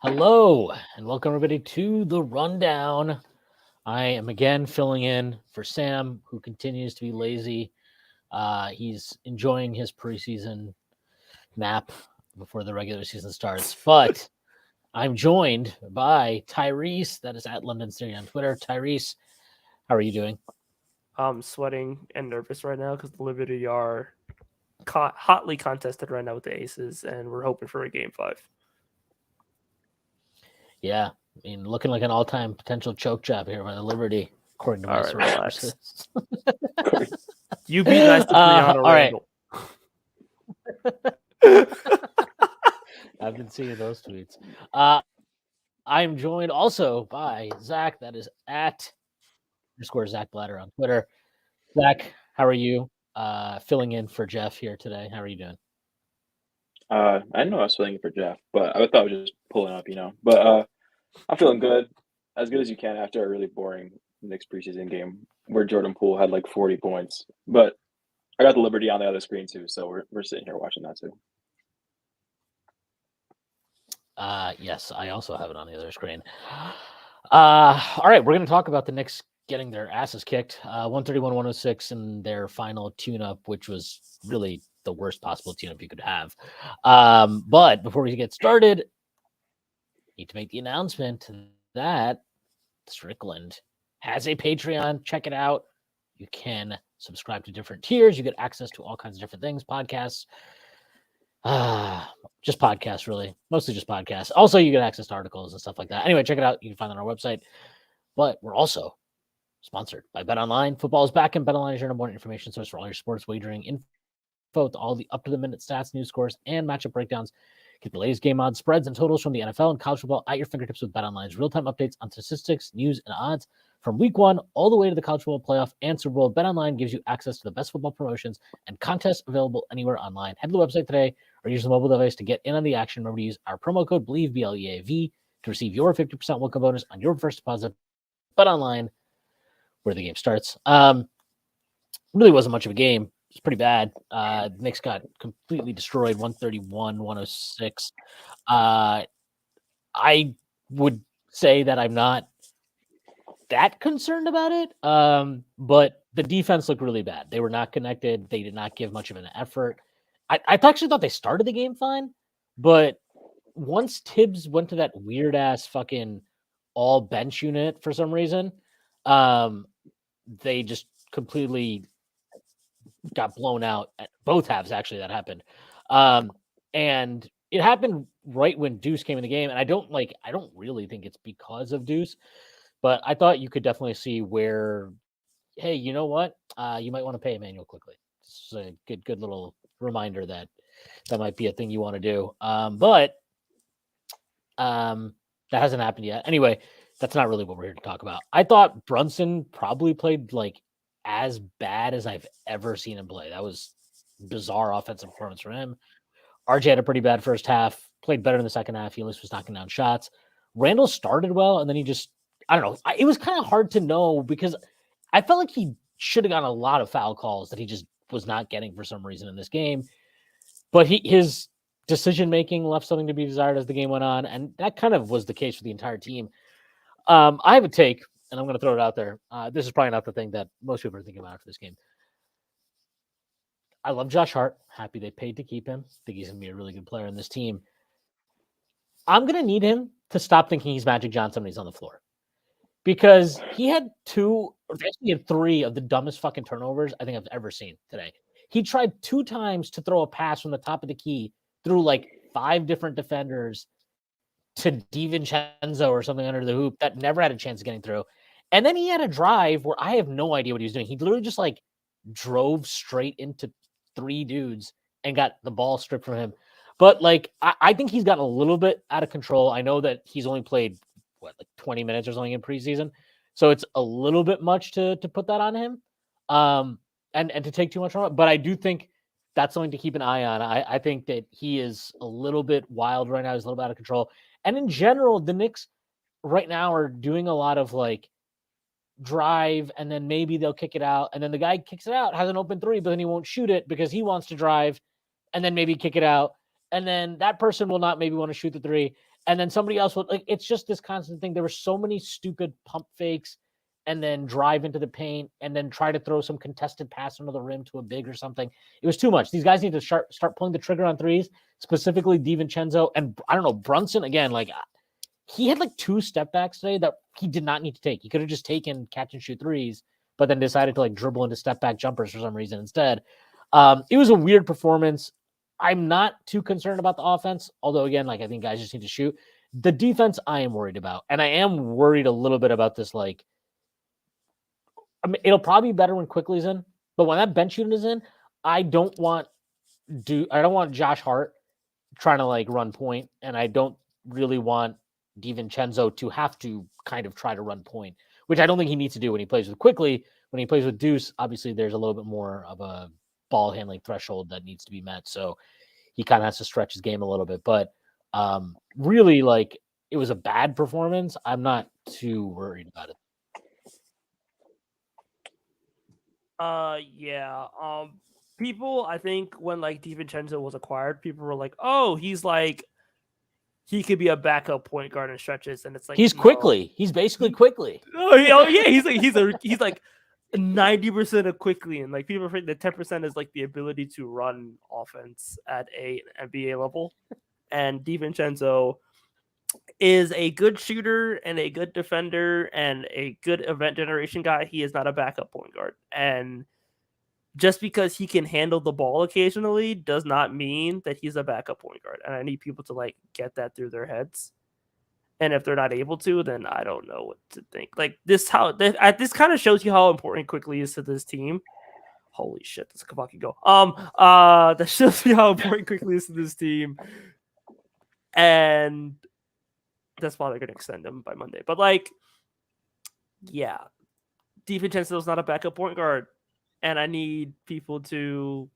Hello, and welcome everybody to the Rundown. I am again filling in for Sam, who continues to be lazy. He's enjoying his preseason nap before the regular season starts. But I'm joined by Tyrese, that is at London City on Twitter. Tyrese, how are you doing? I'm sweating and nervous right now because the Liberty are hotly contested right now with the Aces, and we're hoping for a Game 5. Yeah, I mean, looking like an all-time potential choke job here by the Liberty, according to my All right, relax. sources. You be nice to Brianna all right. Randall. I've been seeing those tweets. I'm joined also by Zach, that is at _Zach Blatter on Twitter. Zach, how are you? Filling in for Jeff here today. How are you doing? I didn't know I was filling in for Jeff, but I thought I was just pulling up. But I'm feeling good as you can after a really boring Knicks preseason game where Jordan Poole had like 40 points. But I got the Liberty on the other screen too, so we're sitting here watching that too. Yes, I also have it on the other screen. All right, we're going to talk about the Knicks getting their asses kicked, 131-106 in their final tune-up, which was really the worst possible tune-up you could have. But before we get started, I need to make the announcement that Strickland has a Patreon. Check it out. You can subscribe to different tiers. You get access to all kinds of different things, podcasts. Just podcasts, really. Mostly just podcasts. Also, you get access to articles and stuff like that. Anyway, check it out. You can find it on our website. But we're also sponsored by BetOnline. Football is back, and BetOnline is your number one information source for all your sports wagering info, all the up-to-the-minute stats, news scores, and matchup breakdowns. Get the latest game odds, spreads, and totals from the NFL and college football at your fingertips with BetOnline's real-time updates on statistics, news, and odds from Week 1 all the way to the college football playoff and Super Bowl. BetOnline gives you access to the best football promotions and contests available anywhere online. Head to the website today or use the mobile device to get in on the action. Remember to use our promo code BLEAV, BLEAV, to receive your 50% welcome bonus on your first deposit. BetOnline, where the game starts. Really wasn't much of a game. It's pretty bad. The Knicks got completely destroyed, 131-106. I would say that I'm not that concerned about it, but the defense looked really bad. They were not connected. They did not give much of an effort. I actually thought they started the game fine, but once Tibbs went to that weird-ass fucking all-bench unit for some reason, they just completely got blown out at both halves. Actually, that happened. And it happened right when Deuce came in the game. And I don't really think it's because of Deuce, but I thought you could definitely see where, hey, you know what? You might want to pay Emmanuel quickly. It's a good little reminder that might be a thing you want to do. But that hasn't happened yet. Anyway, that's not really what we're here to talk about. I thought Brunson probably played like as bad as I've ever seen him play. That was bizarre offensive performance from him. RJ had a pretty bad first half, played better in the second half. He at least was knocking down shots. Randall started well, and then he just, I don't know. It was kind of hard to know because I felt like he should have gotten a lot of foul calls that he just was not getting for some reason in this game. But his decision-making left something to be desired as the game went on, and that kind of was the case for the entire team. I have a take, and I'm going to throw it out there. This is probably not the thing that most people are thinking about for this game. I love Josh Hart. Happy they paid to keep him. Think he's going to be a really good player in this team. I'm going to need him to stop thinking he's Magic Johnson when he's on the floor. Because he had three of the dumbest fucking turnovers I think I've ever seen today. He tried 2 times to throw a pass from the top of the key through like 5 different defenders to DiVincenzo or something under the hoop that never had a chance of getting through. And then he had a drive where I have no idea what he was doing. He literally just like drove straight into 3 dudes and got the ball stripped from him. But like, I think he's gotten a little bit out of control. I know that he's only played like 20 minutes or something in preseason. So it's a little bit much to put that on him. And to take too much from it. But I do think that's something to keep an eye on. I think that he is a little bit wild right now. He's a little bit out of control. And in general, the Knicks right now are doing a lot of like drive, and then maybe they'll kick it out. And then the guy kicks it out, has an open 3, but then he won't shoot it because he wants to drive and then maybe kick it out. And then that person will not maybe want to shoot the 3. and then somebody else would like. It's just this constant thing. There were so many stupid pump fakes, and then drive into the paint, and then try to throw some contested pass under the rim to a big or something. It was too much. These guys need to start pulling the trigger on threes, specifically DiVincenzo and I don't know Brunson again. Like he had like 2 step backs today that he did not need to take. He could have just taken catch and shoot threes, but then decided to like dribble into step back jumpers for some reason instead. It was a weird performance. I'm not too concerned about the offense, although again, like I think guys just need to shoot. The defense I am worried about, and I am worried a little bit about this. Like, I mean, it'll probably be better when Quickly's in, but when that bench unit is in, I don't want Josh Hart trying to like run point, and I don't really want DiVincenzo to have to kind of try to run point, which I don't think he needs to do when he plays with Quickly. When he plays with Deuce, obviously there's a little bit more of a ball handling threshold that needs to be met, so he kind of has to stretch his game a little bit. But really, like it was a bad performance. I'm not too worried about it. Yeah. People, I think when like DiVincenzo was acquired, people were like, "Oh, he's like, he could be a backup point guard in stretches," and it's like He's no. Quickly. He's basically Quickly. Oh yeah, he's like 90% of Quickly, and like people think that 10% is like the ability to run offense at a NBA level, and DiVincenzo is a good shooter and a good defender and a good event generation guy. He is not a backup point guard, and just because he can handle the ball occasionally does not mean that he's a backup point guard. And I need people to like get that through their heads. And if they're not able to, then I don't know what to think. Like this kind of shows you how important Quickly is to this team. Holy shit, that's a fucking go. That shows you how important Quickly is to this team. And that's why they're gonna extend him by Monday. But like, yeah, DiVincenzo is not a backup point guard. And I need people to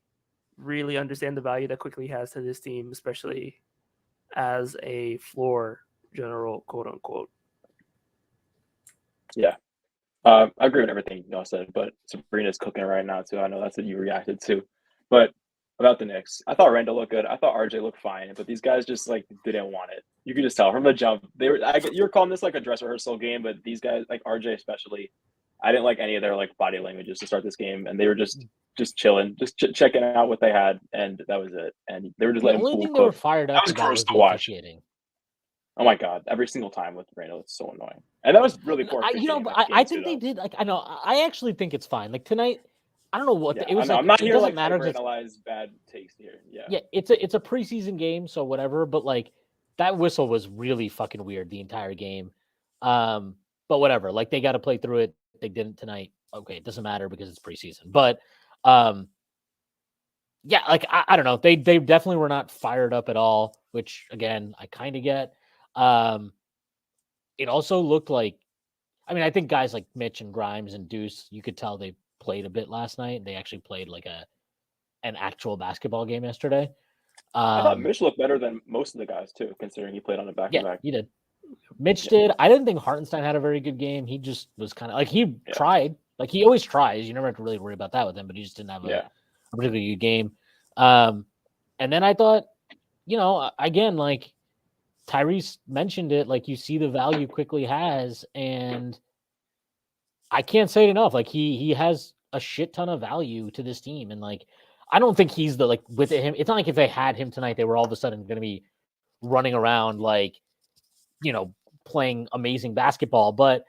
really understand the value that Quickly has to this team, especially as a floor general, quote unquote. Yeah. I agree with everything y'all said, but Sabrina's cooking right now too. I know that's what you reacted to. But about the Knicks, I thought Randall looked good. I thought RJ looked fine, but these guys just like didn't want it. You could just tell from the jump. You were calling this like a dress rehearsal game, but these guys, like RJ especially, I didn't like any of their like body languages to start this game, and they were just chilling, just checking out what they had, and that was it. And they were just letting The only Poole thing they cook. were fired up That was about gross was to the watch. officiating. Oh my god! Every single time with Randall, it's so annoying. And that was really poor. I think they did. Like I know, I actually think it's fine. Like tonight, I don't know what Yeah, it was. I know. Like, I'm not it here doesn't like matter. to analyze bad takes here. Yeah, it's a preseason game, so whatever. But like that whistle was really fucking weird the entire game. But whatever. Like they got to play through it. They didn't tonight. Okay, it doesn't matter because it's preseason. But yeah, like I don't know. They definitely were not fired up at all, which again I kind of get. It also looked like, I mean, I think guys like Mitch and Grimes and Deuce, you could tell they played a bit last night. They actually played like an actual basketball game yesterday. I thought Mitch looked better than most of the guys too, considering he played on a back-to-back. Yeah, he did. Mitch did. I didn't think Hartenstein had a very good game. He just was kind of like he tried. Like he always tries. You never have to really worry about that with him, but he just didn't have a particularly good game. And then I thought, again, like Tyrese mentioned it, like you see the value Quickly has, and I can't say it enough. Like he has a shit ton of value to this team, and like I don't think he's the like with him. It's not like if they had him tonight, they were all of a sudden going to be running around like playing amazing basketball. But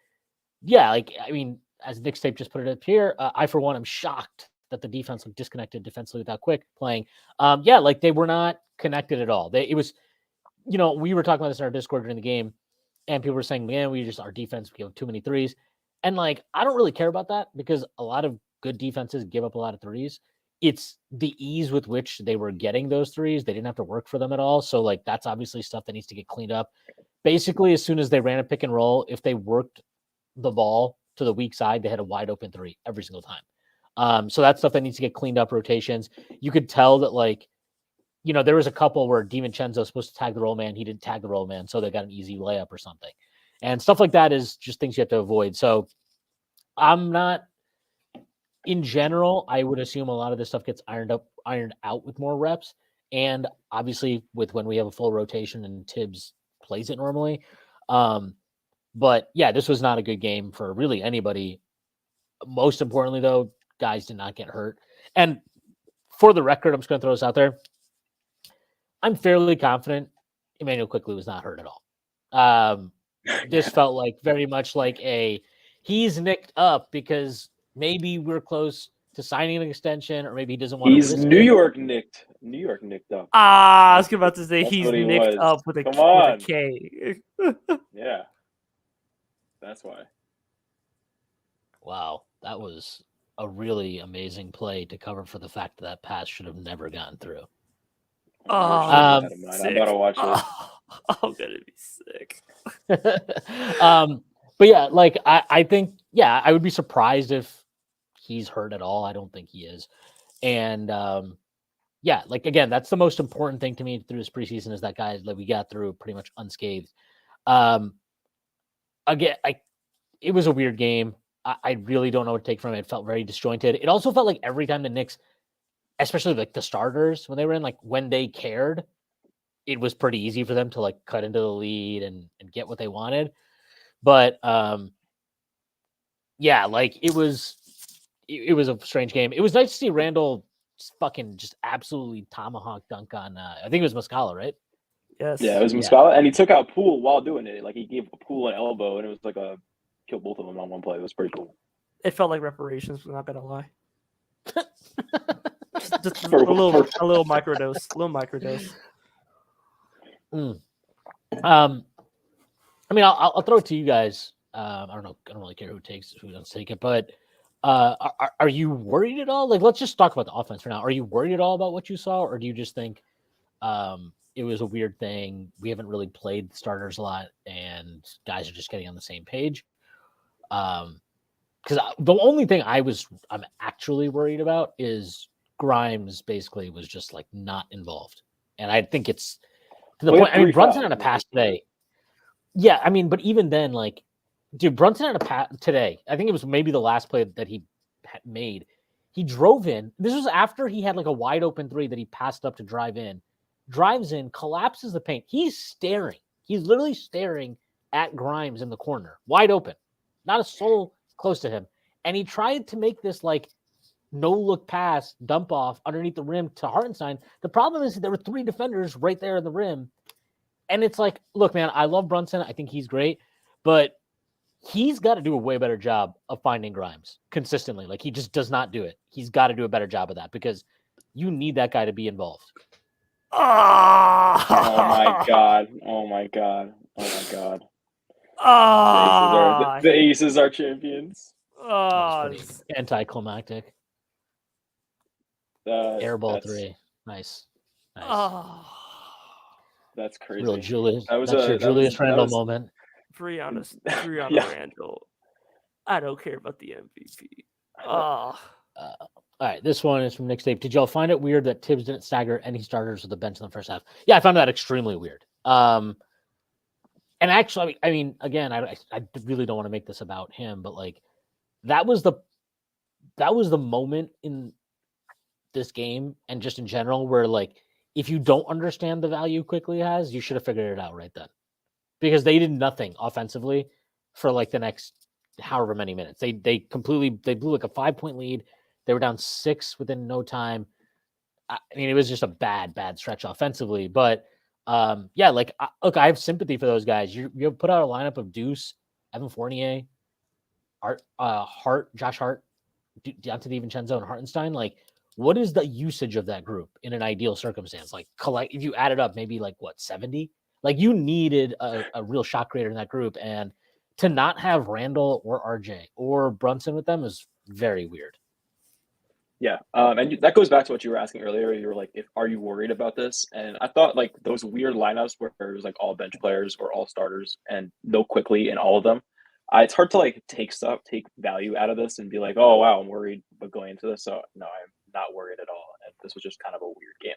yeah, like I mean, as Nick's tape just put it up here, I for one am shocked that the defense looked disconnected defensively without Quick playing. Yeah, like they were not connected at all. It was. We were talking about this in our Discord during the game, and people were saying, man, our defense, we give too many threes. And like, I don't really care about that because a lot of good defenses give up a lot of threes. It's the ease with which they were getting those threes. They didn't have to work for them at all. So like, that's obviously stuff that needs to get cleaned up. Basically, as soon as they ran a pick and roll, if they worked the ball to the weak side, they had a wide open three every single time. So that's stuff that needs to get cleaned up, rotations. You could tell that like, there was a couple where DiVincenzo was supposed to tag the roll man. He didn't tag the roll man, so they got an easy layup or something. And stuff like that is just things you have to avoid. So I'm not, in general, I would assume a lot of this stuff gets ironed out with more reps. And obviously with when we have a full rotation and Tibbs plays it normally. But yeah, this was not a good game for really anybody. Most importantly, though, guys did not get hurt. And for the record, I'm just going to throw this out there. I'm fairly confident Emmanuel Quickly was not hurt at all. This felt like very much like he's nicked up because maybe we're close to signing an extension, or maybe he doesn't want to He's risk New it. York nicked. New York nicked up. I was about to say That's he's what he nicked was. up with a Come with a on. K. Yeah. That's why. Wow, that was a really amazing play to cover for the fact that pass should have never gotten through. I'm about to watch it. I'm gonna be sick. But yeah, like I think, yeah, I would be surprised if he's hurt at all. I don't think he is. And yeah, like again, that's the most important thing to me through this preseason is that guy that we got through pretty much unscathed. Again, it was a weird game. I really don't know what to take from it. It felt very disjointed. It also felt like every time the Knicks, especially like the starters, when they were in, like when they cared, it was pretty easy for them to like cut into the lead and get what they wanted. But yeah, like it was a strange game. It was nice to see Randall just absolutely tomahawk dunk on I think it was Muscala, right? Yes. Yeah, it was Muscala, and he took out Poole while doing it. Like he gave Poole an elbow, and it was like killed both of them on one play. It was pretty cool. It felt like reparations. I'm not gonna lie. just a little microdose. A little microdose. I mean, I'll throw it to you guys. I don't know. I don't really care who doesn't take it, but are you worried at all? Like, let's just talk about the offense for now. Are you worried at all about what you saw, or do you just think it was a weird thing? We haven't really played the starters a lot, and guys are just getting on the same page. Because the only thing I'm actually worried about is Grimes basically was just like not involved, and I think it's to the point. I mean, Brunson had a pass today. Yeah, I mean, but even then, like, dude, Brunson had a pass today. I think it was maybe the last play that he made. He drove in. This was after he had like a wide open three that he passed up to drive in. Drives in, collapses the paint. He's staring. He's literally staring at Grimes in the corner, wide open. Not a soul close to him. And he tried to make this like no-look pass, dump off underneath the rim to Hartenstein. The problem is there were three defenders right there in the rim. And it's like, look, man, I love Brunson. I think he's great. But he's got to do a way better job of finding Grimes consistently. Like, he just does not do it. He's got to do a better job of that because you need that guy to be involved. Oh my God. Oh my God. Oh my God. The Aces are champions. Anticlimactic. Airball 3. Nice. That's crazy. Real Julius. That's your Julius Randle moment. Brianna Randle. I don't care about the MVP. All right, this one is from Nick Tape. Did y'all find it weird that Tibbs didn't stagger any starters with the bench in the first half? Yeah, I found that extremely weird. And actually, I mean, again, I really don't want to make this about him, but like that was the moment in this game and just in general where like if you don't understand the value Quickly has, you should have figured it out right then, because they did nothing offensively for like the next however many minutes. They blew like a 5-point lead. They were down 6 within no time. I mean, it was just a bad stretch offensively. But yeah, like look, I have sympathy for those guys. You have put out a lineup of Deuce, Evan Fournier, Josh Hart, Deontay DiVincenzo, and Hartenstein. Like, what is the usage of that group in an ideal circumstance? Like, if you add it up, maybe like what, 70? Like, you needed a real shot creator in that group, and to not have Randall or RJ or Brunson with them is very weird. Yeah, and that goes back to what you were asking earlier. You were like, are you worried about this? And I thought like those weird lineups where it was like all bench players or all starters and no Quickly in all of them. It's hard to like take value out of this and be like, oh wow, I'm worried but going into this. So no, I'm not worried at all. And this was just kind of a weird game.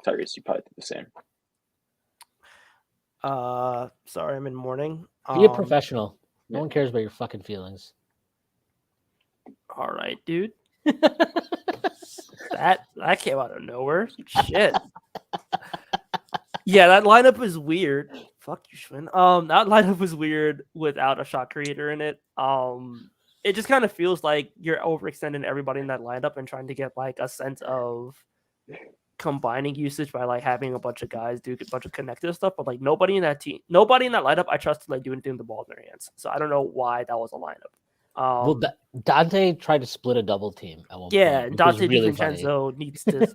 Tyrese, you probably did the same. Sorry, I'm in mourning. Be a professional. No one cares about your fucking feelings. All right, dude. that came out of nowhere. Shit. Yeah, that lineup is weird. Fuck you, Schwinn. That lineup was weird without a shot creator in it. It just kind of feels like you're overextending everybody in that lineup and trying to get like a sense of combining usage by like having a bunch of guys do a bunch of connected stuff, but like nobody in that lineup I trust to like do anything with the ball in their hands. So I don't know why that was a lineup. Well, Dante tried to split a double team at one Yeah, point. Dante Really funny. DiVincenzo needs to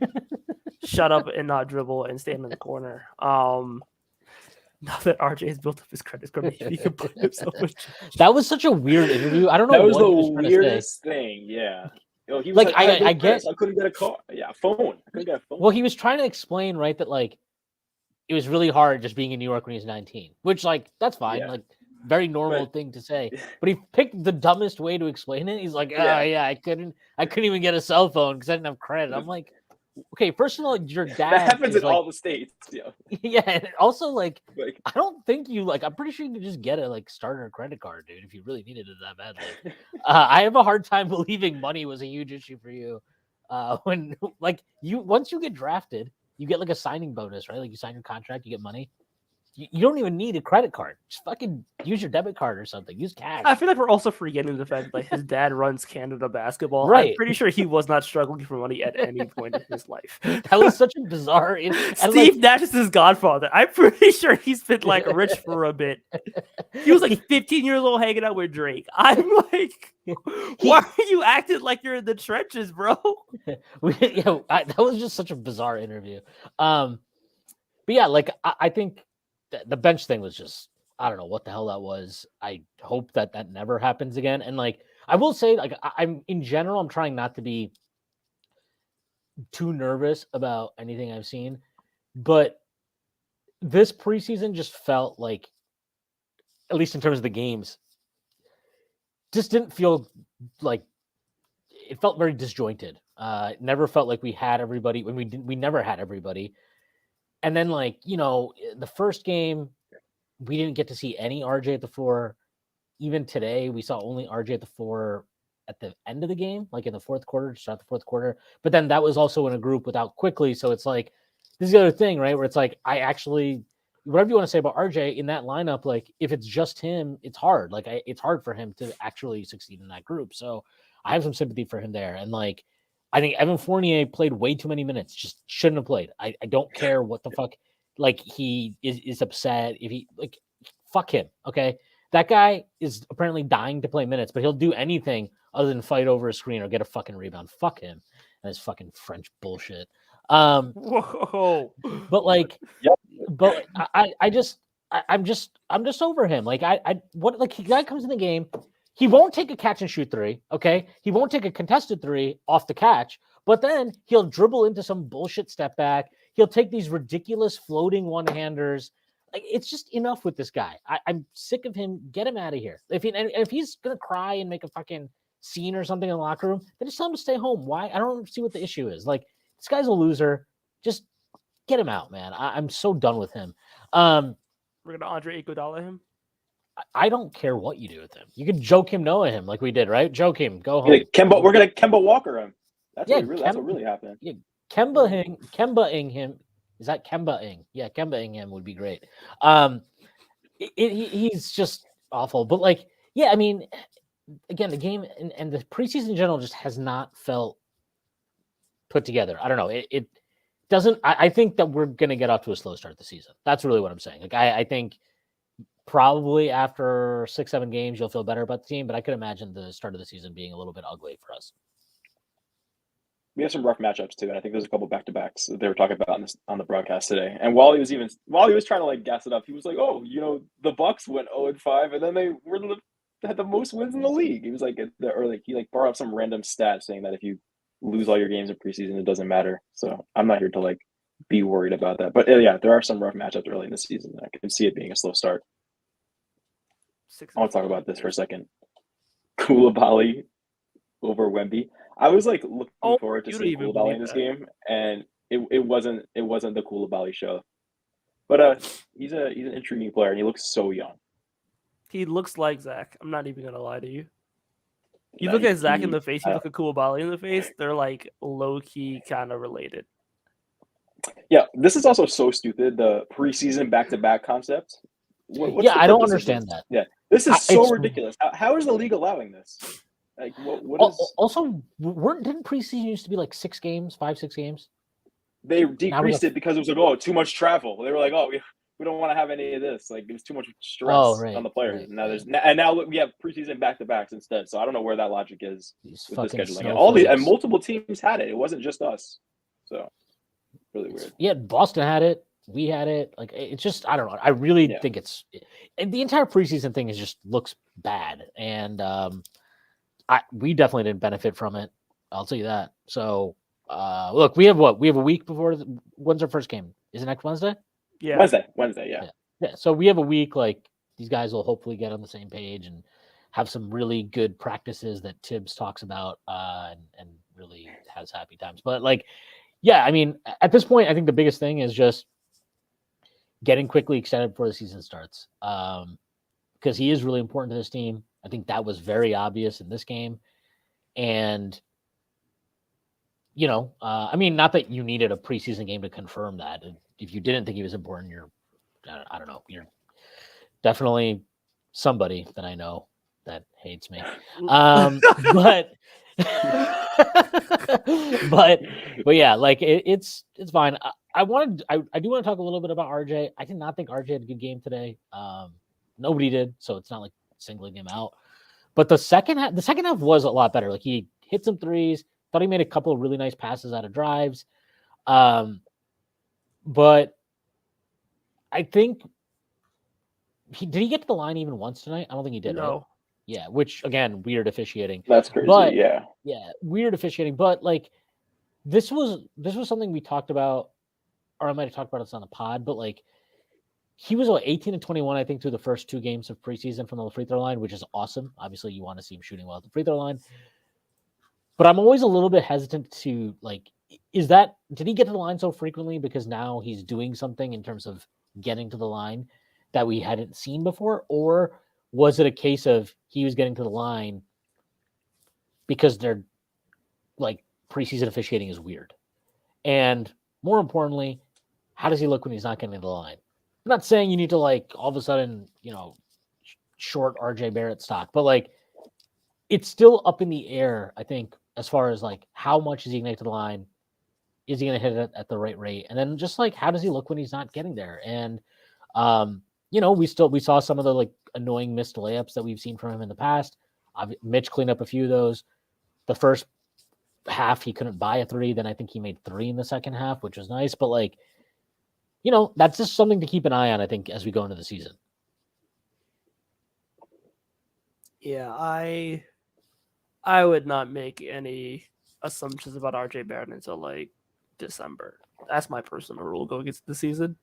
shut up and not dribble and stand in the corner. Now that RJ has built up his credit score, maybe he can put himself in. That was such a weird interview. I don't know. That was what the he was trying to say. weirdest thing. Yeah. Yo, he was Like, like, I get- I couldn't get a car. Yeah, phone. I couldn't get a phone. Well, he was trying to explain, right, that like it was really hard just being in New York when he was 19, which like that's fine, Yeah. like very normal thing to say. But he picked the dumbest way to explain it. He's like, Yeah. I couldn't even get a cell phone because I didn't have credit. I'm like, okay, first of all, your dad that happens is in like, all the states. Yeah. yeah, and also like Like, I don't think you like. I'm pretty sure you could just get a like starter credit card, dude, if you really needed it that badly. I have a hard time believing money was a huge issue for you. When like once you get drafted, you get like a signing bonus, right? Like you sign your contract, you get money. You don't even need a credit card. Just fucking use your debit card or something. Use cash. I feel like we're also forgetting the fact that like, his dad runs Canada basketball. Right. I'm pretty sure he was not struggling for money at any point in his life. That was such a bizarre. Steve Nash is his godfather. I'm pretty sure he's been like rich for a bit. He was like 15 years old hanging out with Drake. I'm like, why are you acting like you're in the trenches, bro? That was just such a bizarre interview. But yeah, like I think the bench thing was just, I don't know what the hell that was. I hope that never happens again. And like I will say, like I'm in general, I'm trying not to be too nervous about anything I've seen, but this preseason just felt like, at least in terms of the games, just didn't feel like it felt very disjointed. It never felt like we had everybody when we never had everybody. And then like, the first game, we didn't get to see any RJ at the 4. Even today, we saw only RJ at the 4 at the end of the game, like in the fourth quarter, to start the fourth quarter. But then that was also in a group without Quickly. So it's like, this is the other thing, right? Where it's like, I actually, whatever you want to say about RJ in that lineup, like if it's just him, it's hard. Like it's hard for him to actually succeed in that group. So I have some sympathy for him there. And like, I think Evan Fournier played way too many minutes. Just shouldn't have played. I don't care what the fuck. Like he is upset if he like fuck him. Okay, that guy is apparently dying to play minutes, but he'll do anything other than fight over a screen or get a fucking rebound. Fuck him and his fucking French bullshit. Whoa! But like, Yep. But I'm just over him. Like the guy comes in the game. He won't take a catch and shoot 3, okay? He won't take a contested 3 off the catch, but then he'll dribble into some bullshit step back. He'll take these ridiculous floating one-handers. Like, it's just enough with this guy. I'm sick of him. Get him out of here. If he's going to cry and make a fucking scene or something in the locker room, then just tell him to stay home. Why? I don't see what the issue is. Like, this guy's a loser. Just get him out, man. I'm so done with him. We're going to Andre Iguodala him? I don't care what you do with him. You could joke him, Noah him, like we did, right? Joke him, go home. We're gonna Kemba Walker him. That's what really happened. Yeah, Kemba-ing him. Is that Kemba-ing? Yeah, Kemba-ing him would be great. He's just awful. But like, yeah, I mean, again, the game and the preseason in general just has not felt put together. I don't know. It doesn't. I think that we're gonna get off to a slow start this season. That's really what I'm saying. Like, I think. Probably after 6-7 games, you'll feel better about the team, but I could imagine the start of the season being a little bit ugly for us. We have some rough matchups too, and I think there's a couple back-to-backs that they were talking about on the broadcast today. And while he was trying to like gas it up, he was like, "Oh, the Bucks went 0-5, and then they had the most wins in the league." He was like, he like brought up some random stat saying that if you lose all your games in preseason, it doesn't matter. So I'm not here to like be worried about that. But yeah, there are some rough matchups early in the season. I can see it being a slow start. I want to talk about this for a second. Koulibaly over Wemby. I was like looking forward to seeing Koulibaly in this game, and it wasn't the Koulibaly show. But he's an intriguing player, and he looks so young. He looks like Zach. I'm not even gonna lie to you. You look at Zach in the face, you look at Koulibaly in the face. They're like low key kind of related. Yeah, this is also so stupid. The preseason back-to-back concept. What's Yeah, the I don't purpose of understand this? that. Yeah, this is so It's ridiculous. How is the league allowing this? Like, what is? also didn't preseason used to be like 6 games, 5-6 games? They Now we decreased have it because it was like, oh, too much travel. They were like, oh, we don't want to have any of this. Like, there's too much stress on the players. right. And now we have preseason back-to-backs instead. So I don't know where that logic is These with the fucking scheduling. And snowflakes. multiple teams had it. It wasn't just us. So really weird. Yeah, Boston had it. We had it. Like, it's just, I don't know. I really think the entire preseason thing just looks bad, and we definitely didn't benefit from it. I'll tell you that. So, look, we have what? We have a week before. When's our first game? Is it next Wednesday? Yeah. Wednesday, yeah. Yeah. So we have a week. Like, these guys will hopefully get on the same page and have some really good practices that Tibbs talks about, and really has happy times. But like, yeah, I mean, at this point, I think the biggest thing is just getting quickly extended before the season starts. Because he is really important to this team. I think that was very obvious in this game. And, I mean, not that you needed a preseason game to confirm that. If you didn't think he was important, I don't know, you're definitely somebody that I know that hates me. But but yeah, like it's fine. I do want to talk a little bit about RJ. I did not think RJ had a good game today. Nobody did, so it's not like singling him out. But the second half was a lot better. Like, he hit some threes. Thought he made a couple of really nice passes out of drives. But I think did he get to the line even once tonight? I don't think he did. No. Right? Yeah, which again, weird officiating. That's crazy. But yeah, weird officiating. But like, this was something we talked about, or I might have talked about this on the pod. But like, he was 18 and 21, I think, through the first 2 games of preseason from the free throw line, which is awesome. Obviously, you want to see him shooting well at the free throw line. But I'm always a little bit hesitant to like, did he get to the line so frequently because now he's doing something in terms of getting to the line that we hadn't seen before? Or was it a case of he was getting to the line because they're like, preseason officiating is weird? And more importantly, how does he look when he's not getting to the line? I'm not saying you need to like all of a sudden, short RJ Barrett stock, but like, it's still up in the air, I think, as far as like how much is he going to get to the line? Is he going to hit it at the right rate? And then just like, how does he look when he's not getting there? And we saw some of the like annoying missed layups that we've seen from him in the past. Mitch cleaned up a few of those. The first half he couldn't buy a 3. Then I think he made 3 in the second half, which was nice. But like, that's just something to keep an eye on, I think, as we go into the season. Yeah, I would not make any assumptions about RJ Barrett until like December. That's my personal rule going into the season.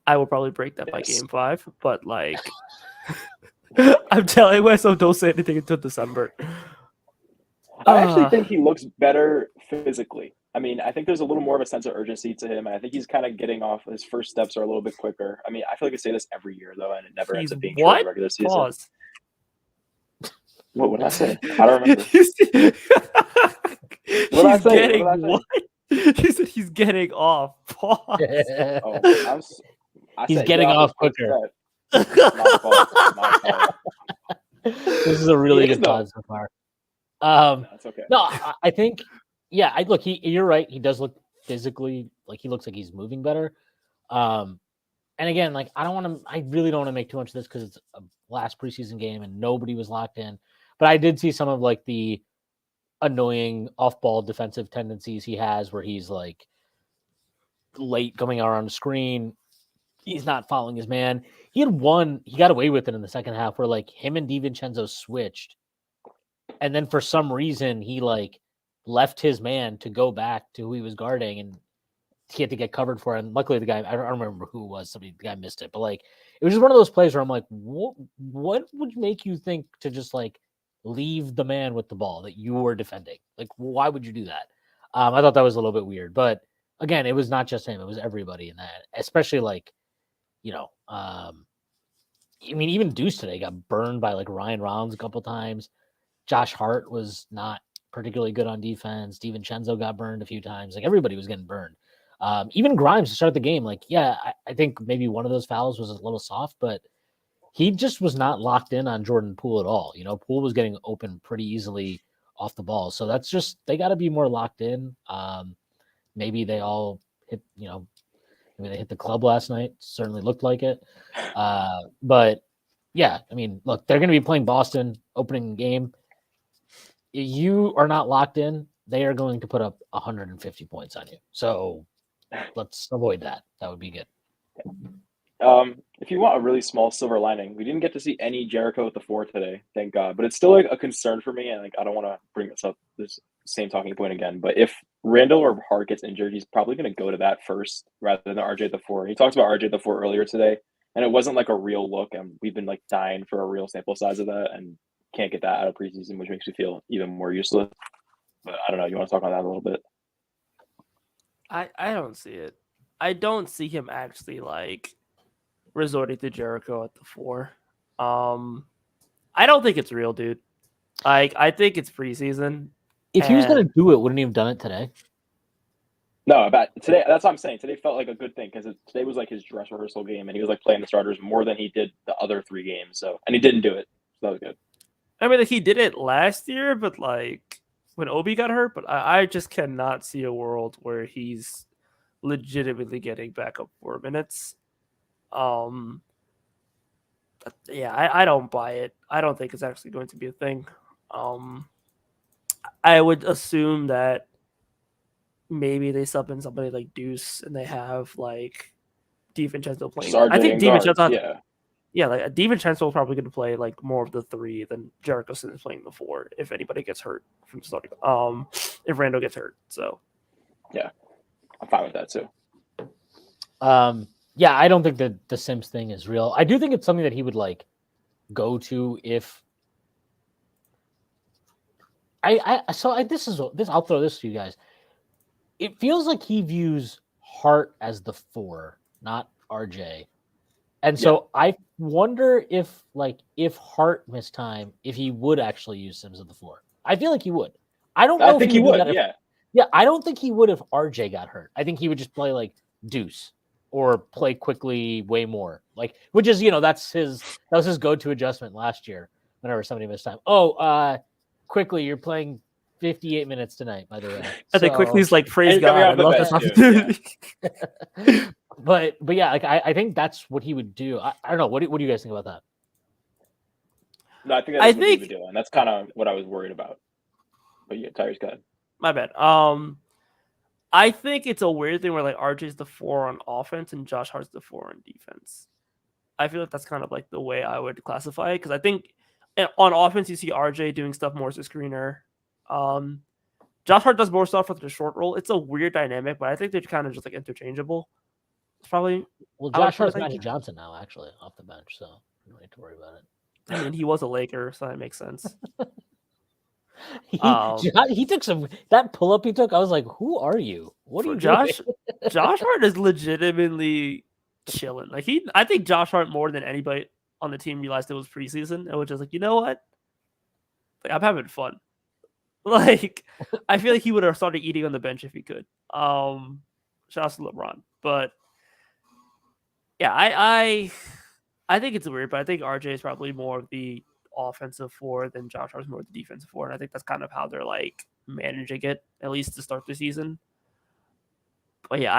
I will probably break that by game 5, but like, I'm telling myself, don't say anything until December. I actually think he looks better physically. I mean, I think there's a little more of a sense of urgency to him, and I think he's kind of getting off. His first steps are a little bit quicker. I mean, I feel like I say this every year though, and it never ends up being true in the regular season. Pause. What did I say? I don't remember. He said he's getting off. Pause. He's getting off quicker. This is a really good pause so far. That's okay. No, I think, you're right. He does look physically like he looks like he's moving better. And again, like, I really don't want to make too much of this because it's a last preseason game and nobody was locked in. But I did see some of like the annoying off-ball defensive tendencies he has, where he's like late coming around the screen. He's not following his man. He got away with it in the second half, where like him and DiVincenzo switched, and then for some reason he like left his man to go back to who he was guarding, and he had to get covered for it. And luckily the guy, I don't remember who it was, the guy missed it, but like, it was just one of those plays where I'm like, what would make you think to just like leave the man with the ball that you were defending? Like, why would you do that? I thought that was a little bit weird, but again, it was not just him, it was everybody in that, especially like, I mean, even Deuce today got burned by like Ryan Rollins a couple times. Josh Hart was not particularly good on defense. DiVincenzo got burned a few times. Like, everybody was getting burned. Even Grimes to start the game, like, yeah, I think maybe one of those fouls was a little soft, but he just was not locked in on Jordan Poole at all. Poole was getting open pretty easily off the ball. So that's just, they got to be more locked in. Maybe they all hit, maybe they hit the club last night. Certainly looked like it. But yeah, I mean, look, they're going to be playing Boston opening game. You are not locked in. They are going to put up 150 points on you. So let's avoid that. That would be good. If you want a really small silver lining, we didn't get to see any Jericho at the 4 today, thank God. But it's still like a concern for me, and like I don't want to bring this same talking point again. But if Randall or Hart gets injured, he's probably going to go to that first rather than RJ at the 4. He talked about RJ at the 4 earlier today, and it wasn't like a real look, and we've been like dying for a real sample size of that, and can't get that out of preseason, which makes me feel even more useless. But I don't know. You want to talk on that a little bit? I don't see it. I don't see him actually like resorting to Jericho at the 4. I don't think it's real, dude. I think it's preseason. If he was going to do it, wouldn't he have done it today? No, about today. That's what I'm saying. Today felt like a good thing because today was like his dress rehearsal game, and he was like playing the starters more than he did the other 3 games. So, and he didn't do it. So that was good. I mean, like, he did it last year, but like when Obi got hurt. But I just cannot see a world where he's legitimately getting backup 4 minutes. Yeah, I don't buy it. I don't think it's actually going to be a thing. I would assume that maybe they sub in somebody like Deuce and they have like DiVincenzo playing. I think DiVincenzo, like DiVincenzo is probably going to play like more of the 3 than Jericho is playing the 4 if anybody gets hurt from starting. If Randall gets hurt, so yeah, I'm fine with that too. Yeah, I don't think that the Sims thing is real. I do think it's something that he would like go to if I'll throw this to you guys. It feels like he views Hart as the 4, not RJ. And so I wonder if Hart missed time, if he would actually use Sims at the 4. I feel like he would. I don't know. I think he would. Yeah, I don't think he would if RJ got hurt. I think he would just play like Deuce or play quickly way more. Like, which is, that was his go-to adjustment last year whenever somebody missed time. Oh, quickly, you're playing 58 minutes tonight, by the way. I think quickly's like, praise God. I love this opportunity. But yeah, like I think that's what he would do. I don't know. What do you guys think about that? No, I think that's what he would do, and that's kind of what I was worried about. But yeah, Tyrese, go ahead. My bad. I think it's a weird thing where like RJ's the 4 on offense and Josh Hart's the 4 on defense. I feel like that's kind of like the way I would classify it because I think on offense you see RJ doing stuff more as a screener. Josh Hart does more stuff with the short roll. It's a weird dynamic, but I think they're kind of just like interchangeable. It's probably Josh Hart's Magic Johnson now, actually, off the bench, so you don't need to worry about it. I mean, he was a Laker, so that makes sense. He took that pull up he took. I was like, "Who are you? What are you doing?" Josh Hart is legitimately chilling. Like I think Josh Hart more than anybody on the team realized it was preseason and was just like, you know what? Like, I'm having fun. Like I feel like he would have started eating on the bench if he could. Shout out to LeBron, but yeah, I think it's weird, but I think RJ is probably more of the offensive 4 than Josh Hart's more of the defensive 4, and I think that's kind of how they're like managing it, at least to start the season. But yeah,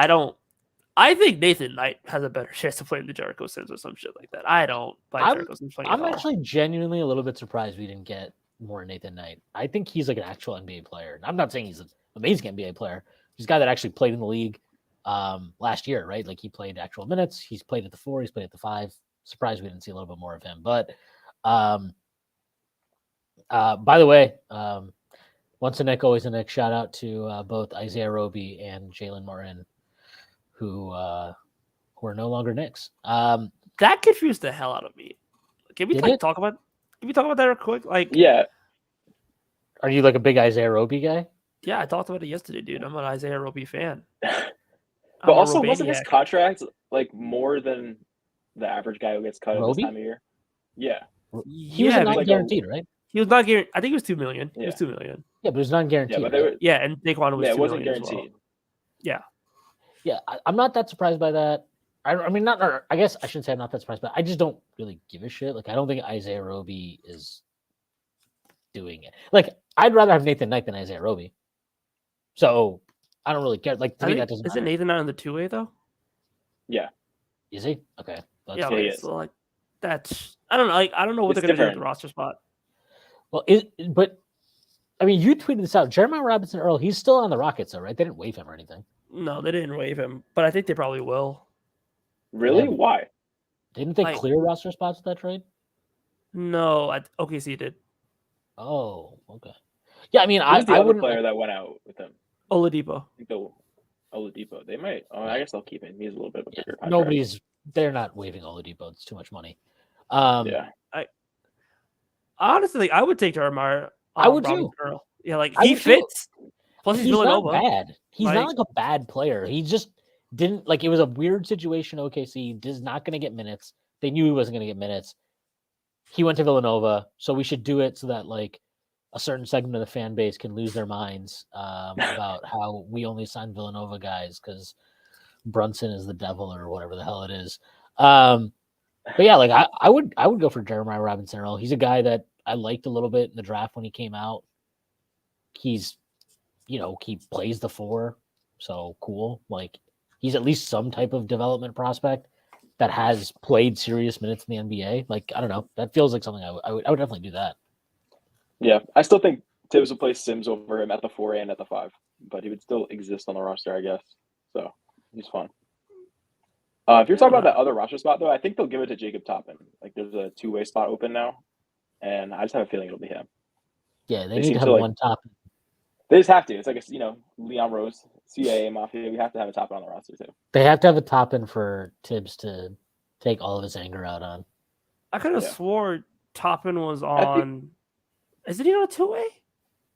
I think Nathan Knight has a better chance of playing the Jericho Sims or some shit like that. I don't buy Jericho Sims playing. I'm actually genuinely a little bit surprised we didn't get more Nathan Knight. I think he's like an actual NBA player. I'm not saying he's an amazing NBA player. He's a guy that actually played in the league last year, right? Like he played actual minutes. He's played at the 4. He's played at the 5. Surprised we didn't see a little bit more of him. But by the way, once a Nick, always a Nick. Shout out to both Isaiah Roby and Jalen Martin, who are no longer Knicks. That confused the hell out of me. Can we talk about that real quick? Like, yeah. Are you like a big Isaiah Roby guy? Yeah, I talked about it yesterday, dude. I'm an Isaiah Roby fan. But also, wasn't his contract like more than the average guy who gets cut at this time of year? Yeah. He was not guaranteed, right? He was not guaranteed. I think it was $2 million. Yeah. It was $2 million. Yeah, but it was not guaranteed. Yeah, but and Daquan was $2 million. it wasn't guaranteed. Well. Yeah. Yeah, I'm not that surprised by that. I mean, I guess I shouldn't say I'm not that surprised, but I just don't really give a shit. Like, I don't think Isaiah Roby is doing it. Like, I'd rather have Nathan Knight than Isaiah Roby. So I don't really care. Like, to me, that doesn't Isn't matter. Nathan not in the 2A though? Yeah. Is he? Okay. That's Yeah, Yeah, okay. he is. So like that's I don't know. Like, I don't know what It's they're gonna do with different. the roster spot. Well, but I mean, you tweeted this out. Jeremiah Robinson Earl, he's still on the Rockets, though, right? They didn't waive him or anything. No, they didn't waive him, but I think they probably will. Really? Yeah. Why? Didn't they Like- clear roster spots with that trade? No, OKC did. Oh, okay. Yeah, I mean, Who's the I other wouldn't. player that went out with him? Oladipo. I think the Oladipo. They might. Oh, I guess they'll keep him. He's a little bit of a bigger contract. They're not waiving Oladipo. It's too much money. Yeah. Honestly, I would take Jeremiah. I would Robinson too. Earl. Yeah, like I he would too. fits. Plus, he's He's not Villanova. bad. He's not Like- like a bad player. He just didn't like. It was a weird situation. OKC is not going to get minutes. They knew he wasn't going to get minutes. He went to Villanova, so we should do it so that like a certain segment of the fan base can lose their minds about how we only sign Villanova guys because Brunson is the devil or whatever the hell it is. But yeah, like I would go for Jeremiah Robinson Earl. He's a guy that I liked a little bit in the draft when he came out. He's, he plays the 4, so cool. Like he's at least some type of development prospect that has played serious minutes in the NBA. Like I don't know, that feels like something I would definitely do that. Yeah. I still think Tibbs will play Sims over him at the 4 and at the 5, but he would still exist on the roster, I guess. So he's fun. If you're talking about that other roster spot, though, I think they'll give it to Jacob Toppin. Like there's a 2-way spot open now, and I just have a feeling it'll be him. Yeah, they They need seem to have to, like- one top. They just have to. It's like Leon Rose, CAA Mafia. We have to have a top on the roster too. They have to have a top in for Tibbs to take all of his anger out on. I could have Yeah. swore Toppin was I think- on. Is it even on 2A?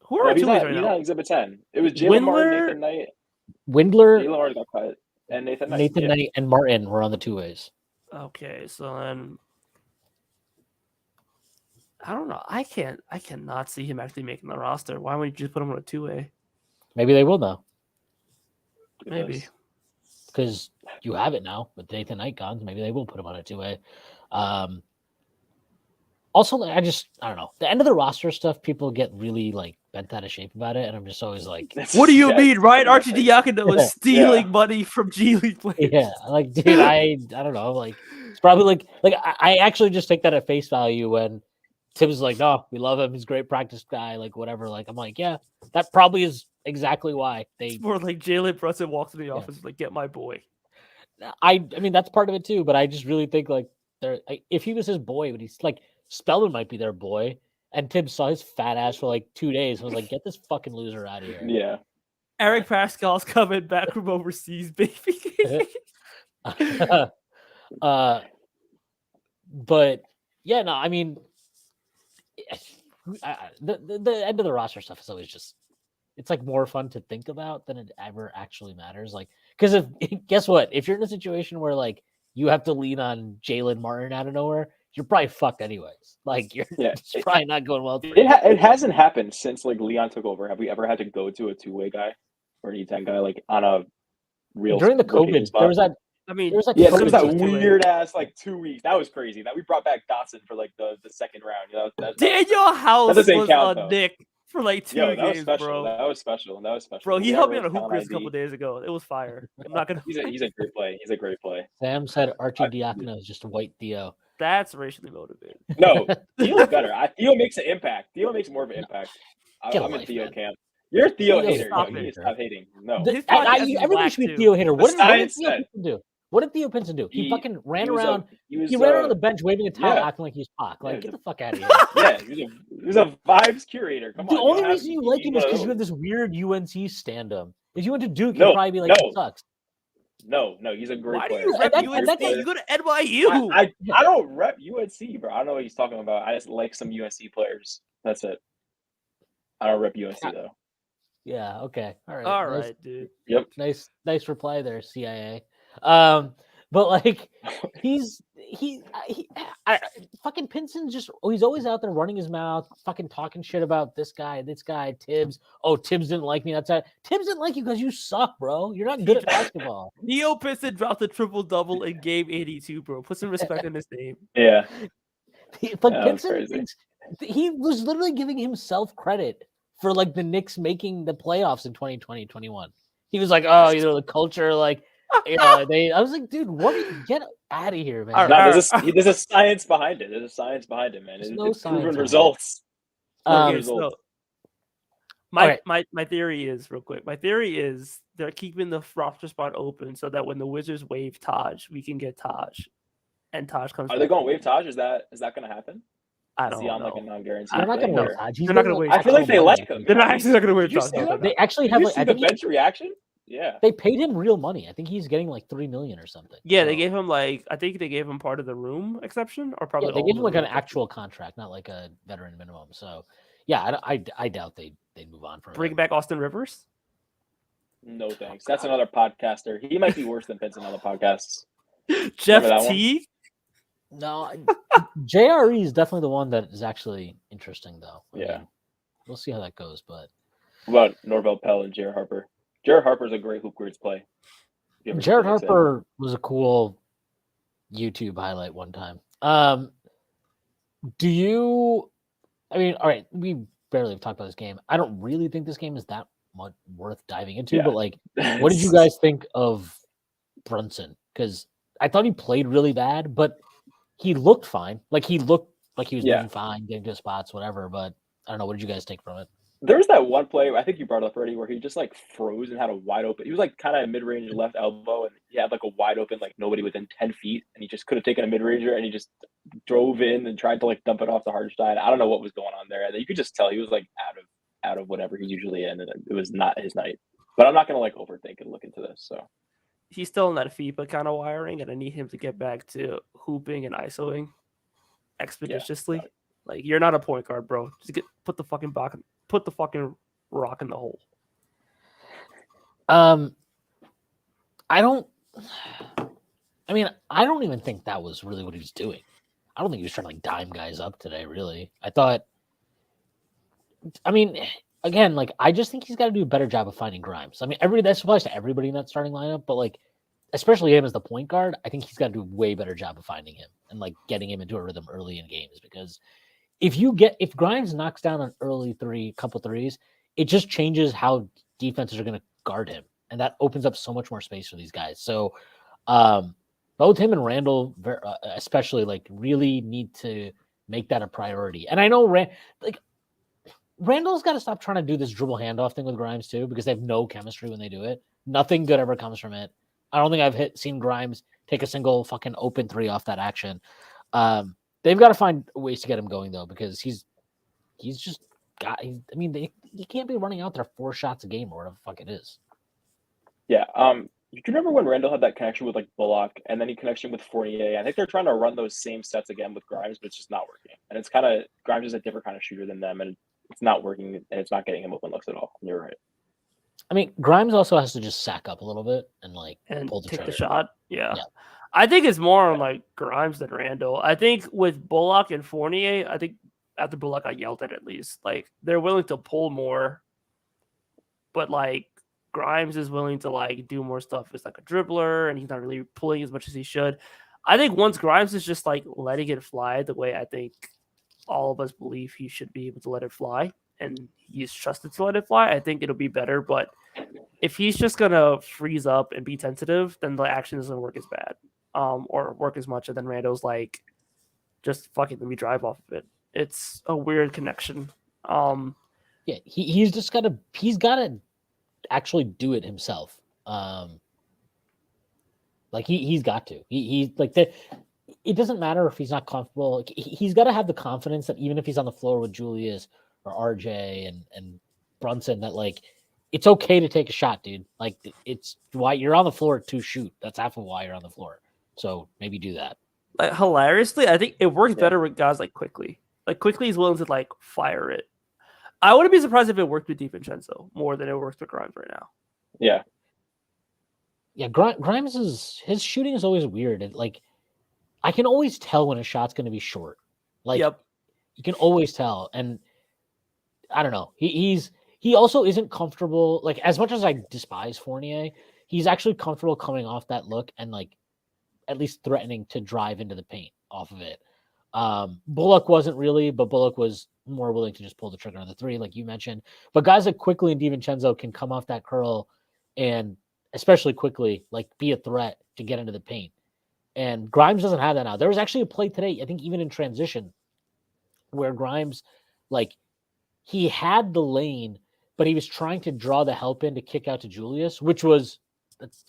Who are Yeah, on he's 2 ways not, right he's now? not Exhibit 10. It was Jalen Martin, Windler? Nathan Knight. Windler, Jalen Martin got cut, and Nathan Knight. Nathan yeah. Knight, and Martin were on the 2-ways. Okay, so then I don't know. I cannot see him actually making the roster. Why wouldn't you just put him on a 2A? Maybe they will though, Maybe. because you have it now with Nathan Knight gone. Maybe they will put him on a 2-way. Also, like, I don't know. The end of the roster stuff, people get really like bent out of shape about it, and I'm just always like, What do you Yeah, mean, right? it's Archie Diacono is stealing Yeah. money from G League players. yeah, like, dude, I don't know. Like, it's probably like I actually just take that at face value when Tim's like, no, we love him. He's a great practice guy. Like, whatever. Like, I'm like, yeah, that probably is exactly why they. Or like Jalen Brunson walks in the office like, get my boy. I mean, that's part of it too. But I just really think like if he was his boy, but he's like Spellman might be their boy, and Tim saw his fat ass for like 2 days and was like, get this fucking loser out of here. Yeah. Eric Pascal's coming back from overseas, baby. But yeah, no, I mean, the end of the roster stuff is always just, it's like more fun to think about than it ever actually matters. Like, because if guess what, if you're in a situation where like you have to lean on Jalen Martin out of nowhere, you're probably fucked anyways. Like you're Yeah, it's probably not going well. It hasn't happened since like Leon took over. Have we ever had to go to a 2-way guy or an E10 guy like on a real During the rotation COVID, spot? there was that. I mean, There was like Yeah, COVID there was that season. weird ass like 2 weeks. That was crazy. That we brought back Dotson for like the second round. You know, Daniel House doesn't was count, on though. Nick for like 2 Yo, that was games, special. bro. That was special. That was special. Bro, he We helped me had on a hoop Talent quiz a ID. couple days ago. It was fire. I'm not gonna. He's a great play. He's a great play. Sam said Archie I- Diacono is just a white Theo. That's racially motivated. No, Theo's better. Theo makes an impact. Theo makes more of an impact. Get a I'm in life, Theo man. camp. You're a Theo Theo, hater. stop Yo, you it. need to stop hating. No. His podcast is Everybody whack, should be too. a Theo hater. What did science Theo said- Pinson do? What did Theo Pinson do? He fucking ran he was around. He was He ran around on the bench waving a towel, yeah. acting like he was Pac. Like, Yeah. get the fuck out of here. Yeah, he was a vibes curator. Come The on. only don't have reason to you be like him is one of because you have those. this weird UNC stand-up. If you went to Duke, No, you'd probably be like, no. "It sucks." No, he's a great Why do player. you rep That- UNC? that- You go to NYU. I don't rep UNC, bro. I don't know what he's talking about. I just like some UNC players. That's it. I don't rep UNC though. Yeah. Okay. All right. All nice, right, dude. Nice reply there, CIA. But like, he's fucking Pinson's just he's always out there running his mouth, fucking talking shit about this guy, Tibbs. Oh, Tibbs didn't like me. That's that. Tibbs didn't like you because you suck, bro. You're not good at basketball. Neo Piston dropped a triple-double in game 82, bro. Put some respect in his name. Yeah. But That was Pinson crazy. thinks he was literally giving himself credit for like the Knicks making the playoffs in 2020-21. He was like, "Oh, you know, the culture, like, I was like, dude, get out of here, man." No, there's a science behind it. There's a science behind it, man. There's It's no it's science proven behind it. results. Okay, so my Okay. theory is real quick. My theory is they're keeping the roster spot open so that when the Wizards waive Taj, we can get Taj, and Taj comes. Are they going to waive Taj? Is that going to happen? I Is don't he on know. like a non-guaranteed? They're not going to thing, waive or- Taj. They're not going to waive. I feel like they like him. They're not actually not going to waive Did you Taj. see that? They actually Did have you like see I the think bench reaction? Yeah. they paid him real money. I think he's getting like $3 million or something. Yeah, they So, gave him like I think they gave him part of the room exception, or probably yeah, they all gave of him the like an room actual contract, not like a veteran minimum. So, yeah, I doubt they'd move on from Bring him. back Austin Rivers. No thanks. That's another podcaster. He might be worse than Pinson on the podcasts. Jeff that one? T. No, JRE is definitely the one that is actually interesting, though. I Yeah. mean, we'll see how that goes, but What about Norvell Pell and Jared Harper? Jared Harper's a great hoop grades play. If you ever Jared get to mix in. Harper was a cool YouTube highlight one time. Do you? I mean, all right, we barely have talked about this game. I don't really think this game is that much worth diving into, Yeah. but like, what did you guys think of Brunson? Because I thought he played really bad, but he looked fine. Like he looked like he was Yeah. moving fine, getting to spots, whatever. But I don't know. What did you guys take from it? There was that one play, I think you brought it up already, where he just like froze and had a wide open. He was like kind of mid-range left elbow, and he had like a wide open, like nobody within 10 feet, and he just could have taken a mid-ranger, and he just drove in and tried to like dump it off the hard side. I don't know what was going on there. You could just tell he was like out of whatever he's usually in, and it was not his night. But I'm not gonna like overthink and look into this. So He's still in that FIBA kind of wiring, and I need him to get back to hooping and isoing expeditiously. Like you're not a point guard, bro. Just put the fucking rock in the hole. I don't even think that was really what he was doing. I don't think he was trying to like dime guys up today, really. Again, like I just think he's got to do a better job of finding Grimes. I mean, that applies to everybody in that starting lineup, but like especially him as the point guard, I think he's got to do a way better job of finding him and like getting him into a rhythm early in games. Because if Grimes knocks down an early couple threes, it just changes how defenses are going to guard him, and that opens up so much more space for these guys. So, both him and Randall, especially, like really need to make that a priority. And I know Randall's got to stop trying to do this dribble handoff thing with Grimes too, because they have no chemistry when they do it. Nothing good ever comes from it. I don't think I've seen Grimes take a single fucking open three off that action. They've got to find ways to get him going though, because he's just got. You can't be running out there 4 shots a game or whatever the fuck it is. yeah. Do you remember when Randall had that connection with like Bullock, and then he connection with Fournier? I think they're trying to run those same sets again with Grimes, but it's just not working. And it's kind of Grimes is a different kind of shooter than them, and it's not working, and it's not getting him open looks at all. You're right. I mean, Grimes also has to just sack up a little bit and pull the take trigger. the shot. Yeah. Yeah. I think it's more on like Grimes than Randall. I think with Bullock and Fournier, I think after Bullock got yelled at least, like they're willing to pull more, but like Grimes is willing to like do more stuff as like a dribbler, and he's not really pulling as much as he should. I think once Grimes is just like letting it fly the way I think all of us believe he should be able to let it fly, and he's trusted to let it fly, I think it'll be better. But if he's just gonna freeze up and be tentative, then the action doesn't work as bad, or work as much. And then Randall's like, just fucking let me drive off of it. It's a weird connection. Yeah, he's got to actually do it himself. Like he's got to. He's like that. It doesn't matter if he's not comfortable. Like, he's got to have the confidence that even if he's on the floor with Julius or RJ and Brunson, that like it's okay to take a shot, dude. Like it's why you're on the floor to shoot. That's half of why you're on the floor. So maybe do that. Like hilariously, I think it works better with guys like Quickly. Like Quickly is willing to like fire it. I wouldn't be surprised if it worked with DiVincenzo more than it works with Grimes right now. Yeah. Yeah, Grimes his shooting is always weird. Like I can always tell when a shot's going to be short. Like, Yep. you can always tell. And I don't know. He also isn't comfortable. Like, as much as I despise Fournier, he's actually comfortable coming off that look and like at least threatening to drive into the paint off of it. Bullock wasn't really, but Bullock was more willing to just pull the trigger on the three, like you mentioned. But guys like Quickly and DiVincenzo can come off that curl and especially Quickly, like be a threat to get into the paint. And Grimes doesn't have that now. There was actually a play today, I think even in transition, where Grimes, like, he had the lane, but he was trying to draw the help in to kick out to Julius, which was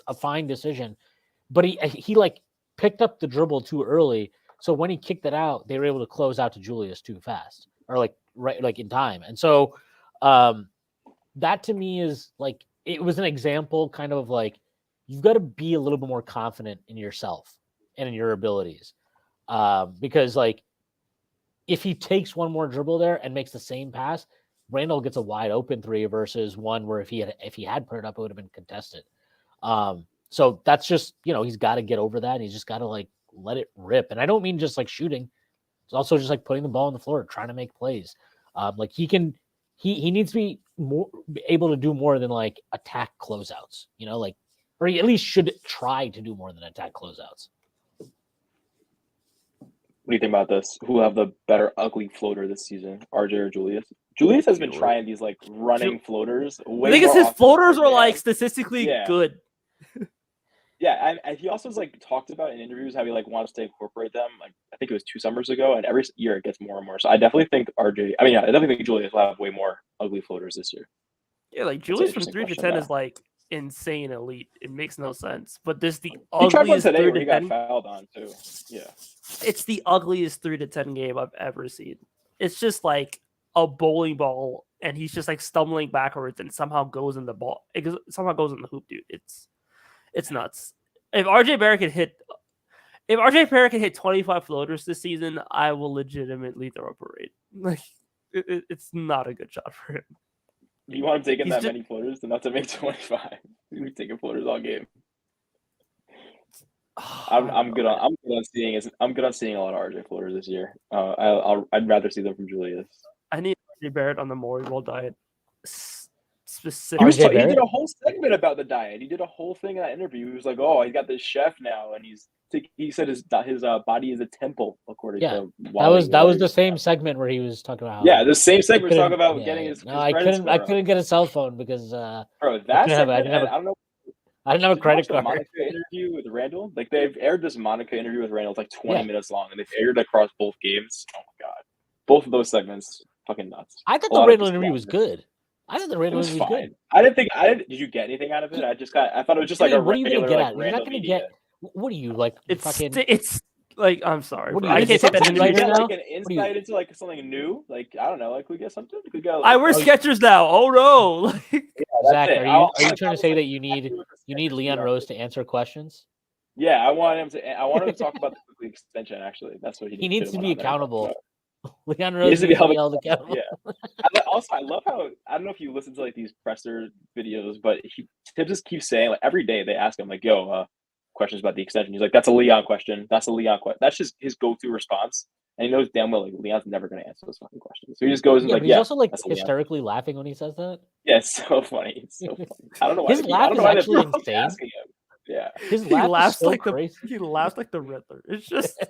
a fine decision. But he like picked up the dribble too early. So when he kicked it out, they were able to close out to Julius too fast or like right like in time. And so that to me is like it was an example kind of like you've got to be a little bit more confident in yourself and in your abilities. Because like if he takes one more dribble there and makes the same pass, Randall gets a wide open three versus one where if he had put it up, it would have been contested. So that's just, he's got to get over that. And he's just got to like let it rip. And I don't mean just like shooting. It's also just like putting the ball on the floor, trying to make plays. Like he needs to be more able to do more than like attack closeouts, like, or he at least should try to do more than attack closeouts. What do you think about this? Who will have the better ugly floater this season, RJ or Julius? Julius has been trying these like running floaters. The thing is, his floaters are like statistically good. Yeah, and he also has like talked about in interviews how he like wants to incorporate them. Like I think it was 2 summers ago, and every year it gets more and more. So I definitely think I definitely think Julius will have way more ugly floaters this year. Yeah, like Julius from 3 to 10 is like insane elite. It makes no sense. But this the ugliest 3 to 10. He got fouled on too. Yeah. It's the ugliest 3 to 10 game I've ever seen. It's just like a bowling ball, and he's just like stumbling backwards and somehow goes in the ball. It somehow goes in the hoop, dude. It's nuts. If RJ Barrett can hit 25 floaters this season, I will legitimately throw a parade. Like it's not a good shot for him. You want him taking many floaters enough to make 25? He's taking floaters all game. I'm good on seeing a lot of RJ floaters this year. I'd rather see them from Julius. I need RJ Barrett on the Moriball diet. Specifically, he did a whole segment about the diet. He did a whole thing in that interview. He was like, "Oh, he got this chef now, and he said his body is a temple." According to that was the same segment where he was talking about. The same segment was talking about getting his. No, I couldn't get a cell phone because bro, I didn't have a credit card. Monica interview with Randall, like they've aired this Monica interview with Randall. It's like 20 minutes long, and they've aired it across both games. Oh my god, both of those segments, fucking nuts. I thought the Randall interview was good. I thought the Randall interview was good. I didn't. Did you get anything out of it? I thought it was just like what are you gonna get out? You're not gonna get. What are you like? It's like I'm sorry. I can't take that right now. Like an insight into like something new. Like I don't know. Like we get something. We go. Like, I wear Skechers now. Oh no! Zach, are you trying to say that you need Leon Rose to answer questions? Yeah, I want him to talk about the quickly extension. Actually, that's what he needs to be accountable. Leon Rose needs to be held accountable. Yeah. I love how I don't know if you listen to like these presser videos, but Tibbs just keeps saying like every day they ask him like, "Yo, questions about the extension." He's like, "That's a Leon question. That's a Leon question." That's just his go-to response, and he knows damn well like Leon's never going to answer those fucking questions. So he just goes and he's also like hysterically laughing when he says that. Yeah, it's so funny. It's so funny. I don't know why his laugh is actually insane. Yeah, his laugh laughs is so like crazy. He laughs like the Riddler. It's just.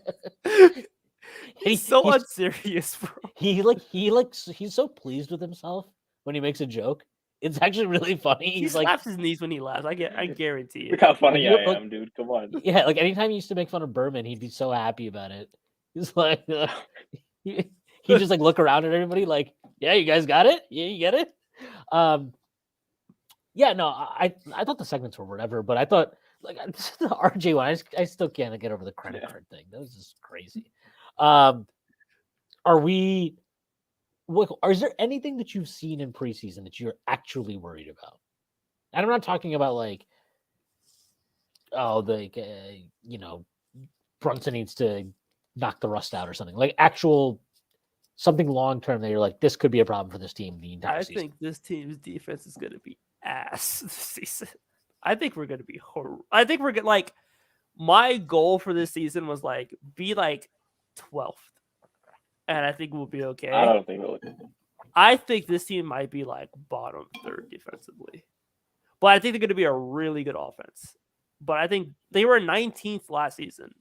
He's unserious, bro. He's so pleased with himself when he makes a joke. It's actually really funny. He slaps his knees when he laughs. I guarantee it. Look how funny I am, dude. Come on. Yeah, like anytime he used to make fun of Berman, he'd be so happy about it. He's like, he just like look around at everybody like, yeah, you guys got it? Yeah, you get it? Yeah, no, I thought the segments were whatever, but I thought like the RJ one, I still can't get over the credit card thing. That was just crazy. Is there anything that you've seen in preseason that you're actually worried about? And I'm not talking about like, Brunson needs to knock the rust out or something. Like actual something long term that you're like, this could be a problem for this team the entire season. I think this team's defense is going to be ass this season. I think we're going to be horrible. I think we're like My goal for this season was like be like 12th, and I think we'll be okay. I don't think we'll. I think this team might be like bottom third defensively, but I think they're going to be a really good offense. But I think they were 19th last season.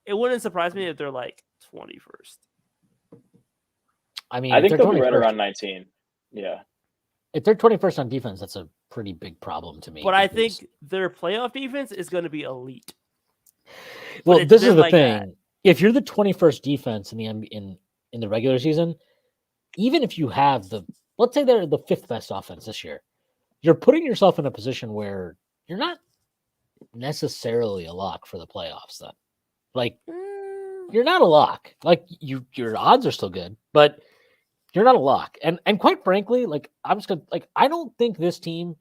It wouldn't surprise me if they're like 21st. I mean, I think if they'll they're be right 21st around 19. Yeah. If they're 21st on defense, that's a pretty big problem to me. But I because- think their playoff defense is going to be elite. well, it's this is been the like thing. that. If you're the 21st defense in the in the regular season, even if you have let's say they're the 5th best offense this year, you're putting yourself in a position where you're not necessarily a lock for the playoffs. Then, like, you're not a lock. Like, your odds are still good, but you're not a lock. And quite frankly, like, I'm just gonna I don't think this team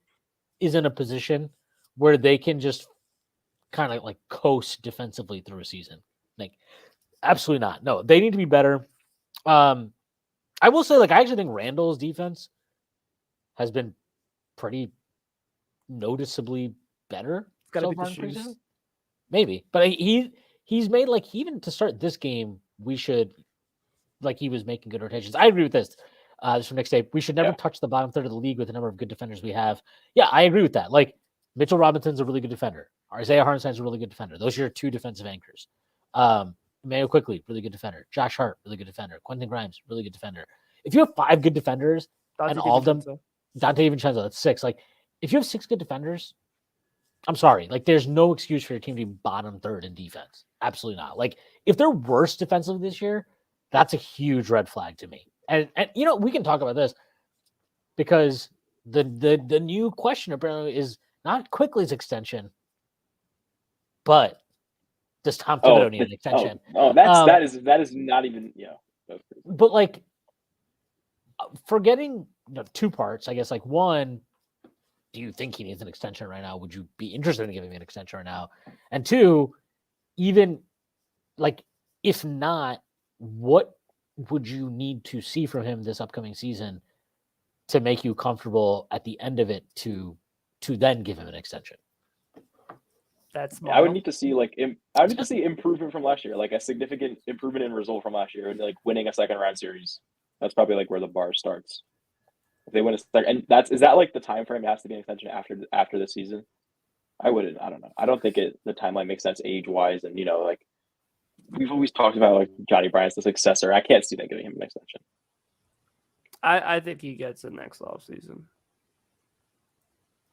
is in a position where they can just kind of like coast defensively through a season. Like, absolutely not. No, they need to be better. I will say, I actually think Randall's defense has been pretty noticeably better. It's got to so be far the in shoes. preseason. Maybe, but he's made even to start this game, we should he was making good rotations. I agree with this. This from next day. We should never touch the bottom third of the league with the number of good defenders we have. Yeah, I agree with that. Mitchell Robinson's a really good defender. Isaiah Hartenstein's a really good defender. Those are your 2 defensive anchors. Mayo Quickly, really good defender. Josh Hart, really good defender. Quentin Grimes, really good defender. If you have 5 good defenders and all of them, Dante DiVincenzo, that's 6. If you have 6 good defenders, I'm sorry. There's no excuse for your team to be bottom third in defense. Absolutely not. If they're worse defensively this year, that's a huge red flag to me. And we can talk about this because the new question apparently is not Quickly's extension, but does Tom Thibodeau need an extension? That is not even But forgetting 2 parts, I guess. One, do you think he needs an extension right now? Would you be interested in giving him an extension right now? And 2, even if not, what would you need to see from him this upcoming season to make you comfortable at the end of it to then give him an extension? That's I would need to see I would need to see improvement from last year, a significant improvement in result from last year, and winning a second round series. That's probably where the bar starts. If they win a second, and is that the time frame has to be an extension after the season? I don't know. I don't think the timeline makes sense age wise, and we've always talked about Johnny Bryant's the successor. I can't see them giving him an extension. I think he gets it next offseason.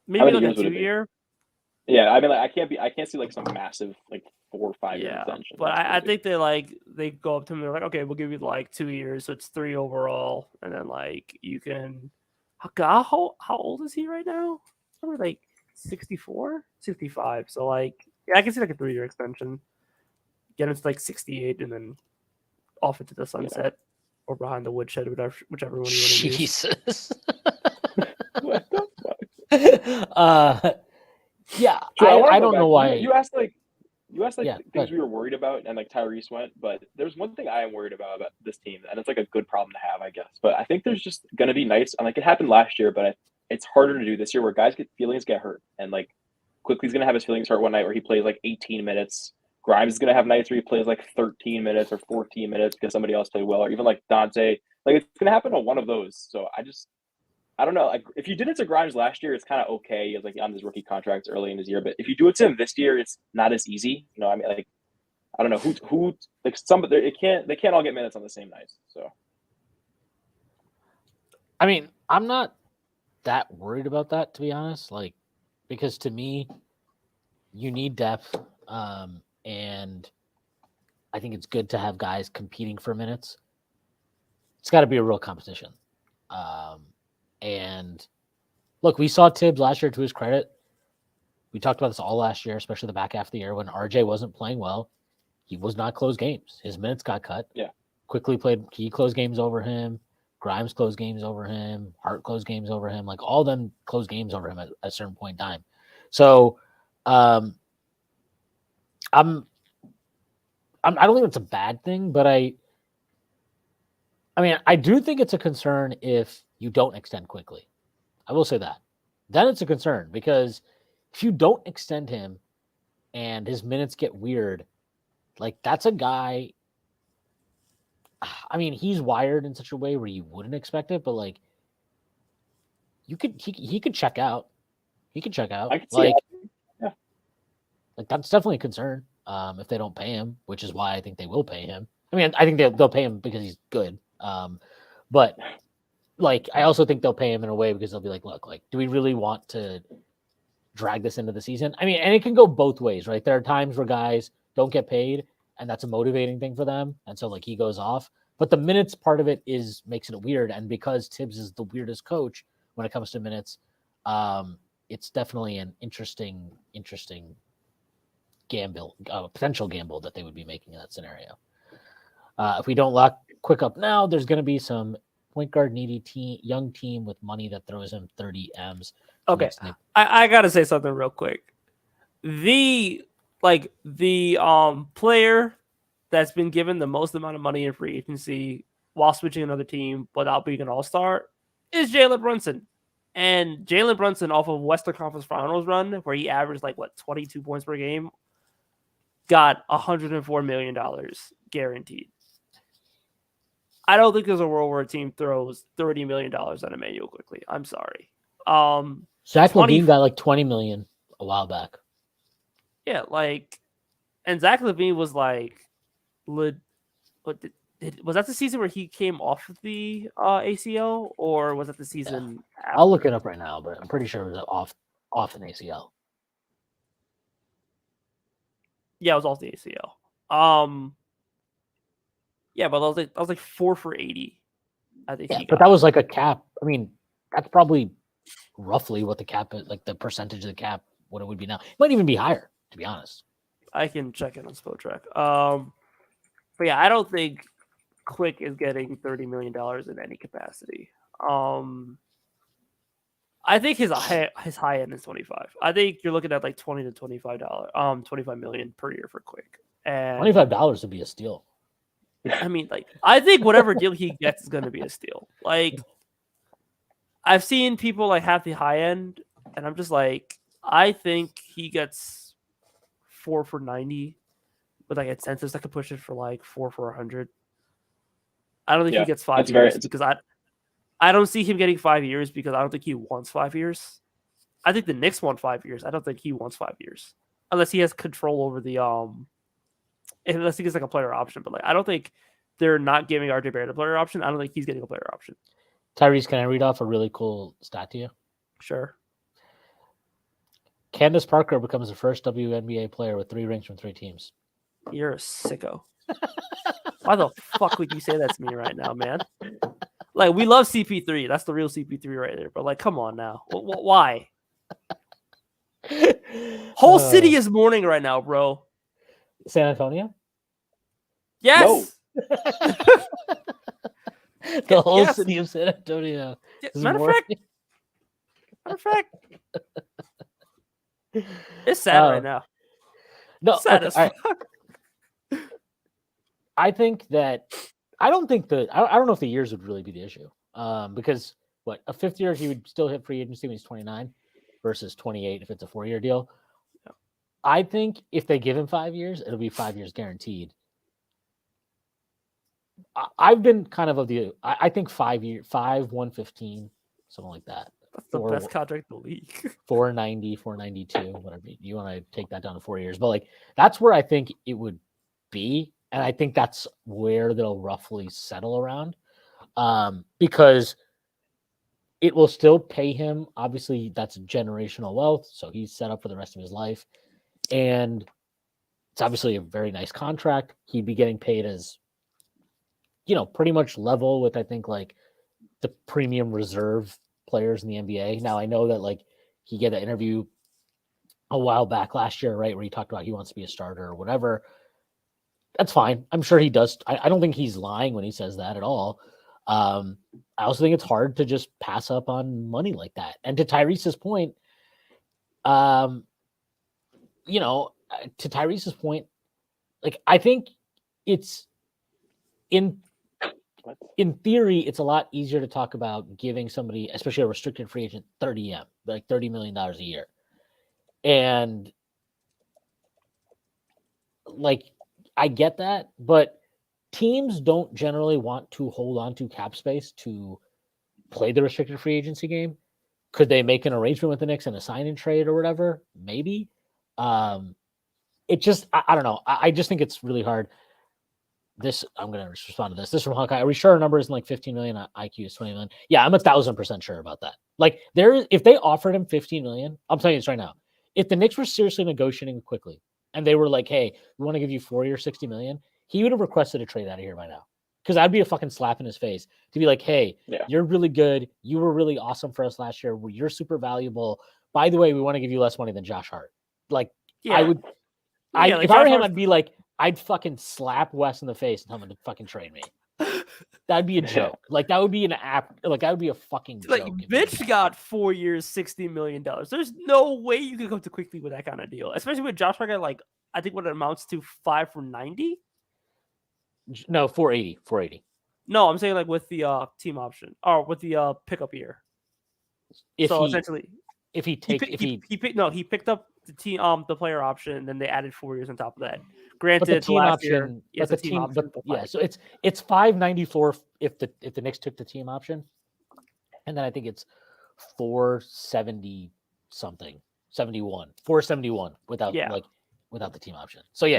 Maybe a 2-year. Yeah, I mean, I can't see some massive 4 or 5 year extension. But I think they go up to him. They're like, okay, we'll give you 2 years, so it's 3 overall, and then you can. How old is he right now? Probably 64, 65. So I can see a 3-year extension. Get him to 68, and then off into the sunset or behind the woodshed, whichever one you want to use. Jesus. What the fuck? Yeah, So I don't know why. You asked Yeah, things we were worried about, and Tyrese went, but there's one thing I am worried about this team, and it's a good problem to have, I guess. But I think there's just gonna be nights, and it happened last year, but it's harder to do this year where guys get hurt, and Quickly's gonna have his feelings hurt one night where he plays 18 minutes. Grimes is gonna have nights where he plays 13 minutes or 14 minutes because somebody else played well, or even Dante. It's gonna happen on one of those. So I don't know. If you did it to Grimes last year, it's kind of okay. He was on his rookie contract early in his year, but if you do it to him this year, it's not as easy. I mean, I don't know who they can't all get minutes on the same night. So, I mean, I'm not that worried about that, to be honest. Because to me, you need depth, and I think it's good to have guys competing for minutes. It's got to be a real competition. And look, we saw Tibbs last year, to his credit. We talked about this all last year, especially the back half of the year when RJ wasn't playing well. He was not close games. His minutes got cut. Yeah. Quickly played. He closed games over him. Grimes closed games over him. Hart closed games over him. All of them closed games over him at a certain point in time. So, I don't think it's a bad thing, but I mean, I do think it's a concern if you don't extend Quickly. I will say that. Then it's a concern because if you don't extend him, and his minutes get weird, like that's a guy. I mean, he's wired in such a way where you wouldn't expect it, but like he could check out. He could check out. I could see it. Yeah. Like that's definitely a concern. If they don't pay him, which is why I think they will pay him. I mean, I think they'll pay him because he's good. But like I also think they'll pay him in a way because they'll be like, look, like, do we really want to drag this into the season? I mean, and it can go both ways, right? There are times where guys don't get paid, and that's a motivating thing for them, and so like he goes off. But the minutes part of it makes it weird, and because Tibbs is the weirdest coach when it comes to minutes, it's definitely an interesting gamble, potential gamble that they would be making in that scenario. If we don't lock Quick up now, there's going to be some point guard needy young team with money that throws him 30 M's. Okay, I gotta say something real quick. The player that's been given the most amount of money in free agency while switching another team without being an all-star is Jalen Brunson. And Jalen Brunson off of Western Conference Finals run, where he averaged 22 points per game, got $104 million guaranteed. I don't think there's a world where a team throws $30 million at Emmanuel Quickly. I'm sorry. Zach LaVine got like $20 million a while back. Yeah, and Zach LaVine was was that the season where he came off of the ACL, or was that the season? Yeah. I'll look it up right now, but I'm pretty sure it was off an ACL. Yeah, it was off the ACL. Yeah, but I was like 4 for 80. I think. Yeah, but that was like a cap. I mean, that's probably roughly what the cap is, like the percentage of the cap, what it would be now. It might even be higher, to be honest. I can check it on Spotrac. But yeah, I don't think Quick is getting $30 million in any capacity. I think his high end is 25. I think you're looking at like $20 to $25 million per year for Quick. And $25 would be a steal. I mean, I think whatever deal he gets is going to be a steal. I've seen people have the high end, and I'm just I think he gets 4 for 90 with incentives that could push it for 4 for 100. I don't think he gets 5 years because I don't see him getting 5 years because I don't think he wants 5 years. I think the Knicks want 5 years. I don't think he wants 5 years unless he has control over the unless he gets a player option. But I don't think they're not giving RJ Barrett a player option. I don't think he's getting a player option. Tyrese, can I read off a really cool stat to you? Sure. Candace Parker becomes the first WNBA player with 3 rings from 3 teams. You're a sicko. Why the fuck would you say that to me right now, man? We love CP3. That's the real CP3 right there. But come on now. Why? Whole city is mourning right now, bro. San Antonio? Yes. The whole city of San Antonio. Matter of fact, it's sad right now. No, sad as fuck. I think that I don't know if the years would really be the issue. Because a 5th year he would still hit free agency when he's 29 versus 28 if it's a 4-year deal. Yeah. I think if they give him 5 years, it'll be 5 years guaranteed. I've been kind of the I think 5 year 115, something like that. That's the best contract in the league. 490, 492, whatever you want to take that down to 4 years. But that's where I think it would be. And I think that's where they'll roughly settle around. Because it will still pay him. Obviously, that's generational wealth. So he's set up for the rest of his life. And it's obviously a very nice contract. He'd be getting paid as, pretty much level with, I think, the premium reserve players in the NBA. Now, I know that, he gave an interview a while back last year, right, where he talked about he wants to be a starter or whatever. That's fine. I'm sure he does. I don't think he's lying when he says that at all. I also think it's hard to just pass up on money like that. And to Tyrese's point, to Tyrese's point, I think it's in theory, it's a lot easier to talk about giving somebody, especially a restricted free agent, $30 million a year. And like I get that, but teams don't generally want to hold on to cap space to play the restricted free agency game. Could they make an arrangement with the Knicks and a sign and trade or whatever? Maybe. It just I don't know. I just think it's really hard. I'm gonna respond to this. This from Hawkeye. Are we sure our number isn't like 15 million? IQ is 20 million. Yeah, I'm 1,000% sure about that. Like if they offered him 15 million, I'm telling you this right now. If the Knicks were seriously negotiating quickly and they were like, hey, we want to give you 4 years, 60 million, he would have requested a trade out of here by now. Because I'd be a fucking slap in his face to be like, hey, you're really good. You were really awesome for us last year. You're super valuable. By the way, we want to give you less money than Josh Hart. Like, I would, if I were him, I'd be like, I'd fucking slap Wes in the face and tell him to fucking trade me. That'd be a joke. Like, that would be an app. Like, that would be a fucking joke. Like, Mitch got 4 years, $60 million. There's no way you could come to quickly with that kind of deal, especially with Josh Hart. Like, I think what it amounts to 5 for 90. No, 480. No, I'm saying like with the team option or with the pickup year. Essentially, he picked up the team the player option, and then they added 4 years on top of that. Granted, but the team last option, year, but the team option, so it's 594 if the Knicks took the team option, and then I think it's 470 something, 471 without the team option. So you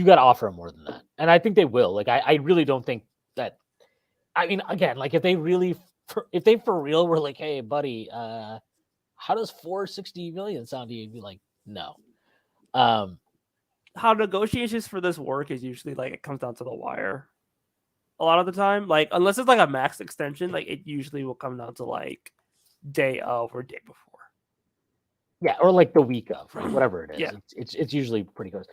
got to offer them more than that, and I think they will. Like I really don't think that. I mean, again, like if they for real were like, hey, buddy, how does 460 million sound to you? You'd be like, no. How negotiations for this work is usually like it comes down to the wire. A lot of the time, like unless it's like a max extension, like it usually will come down to like day of or day before. Yeah, or like the week of, right? Whatever it is. Yeah. It's usually pretty close.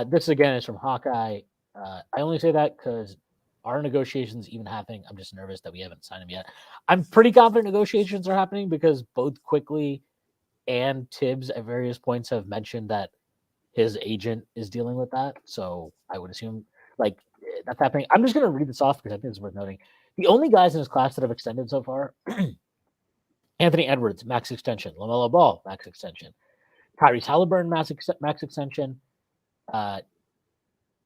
This again is from Hawkeye. I only say that because our negotiations even happening. I'm just nervous that we haven't signed them yet. I'm pretty confident negotiations are happening because both Quickly and Tibbs at various points have mentioned that his agent is dealing with that. So I would assume like that's happening. I'm just going to read this off because I think it's worth noting. The only guys in his class that have extended so far, Anthony Edwards, max extension. LaMelo Ball, max extension. Tyrese Halliburton, max extension.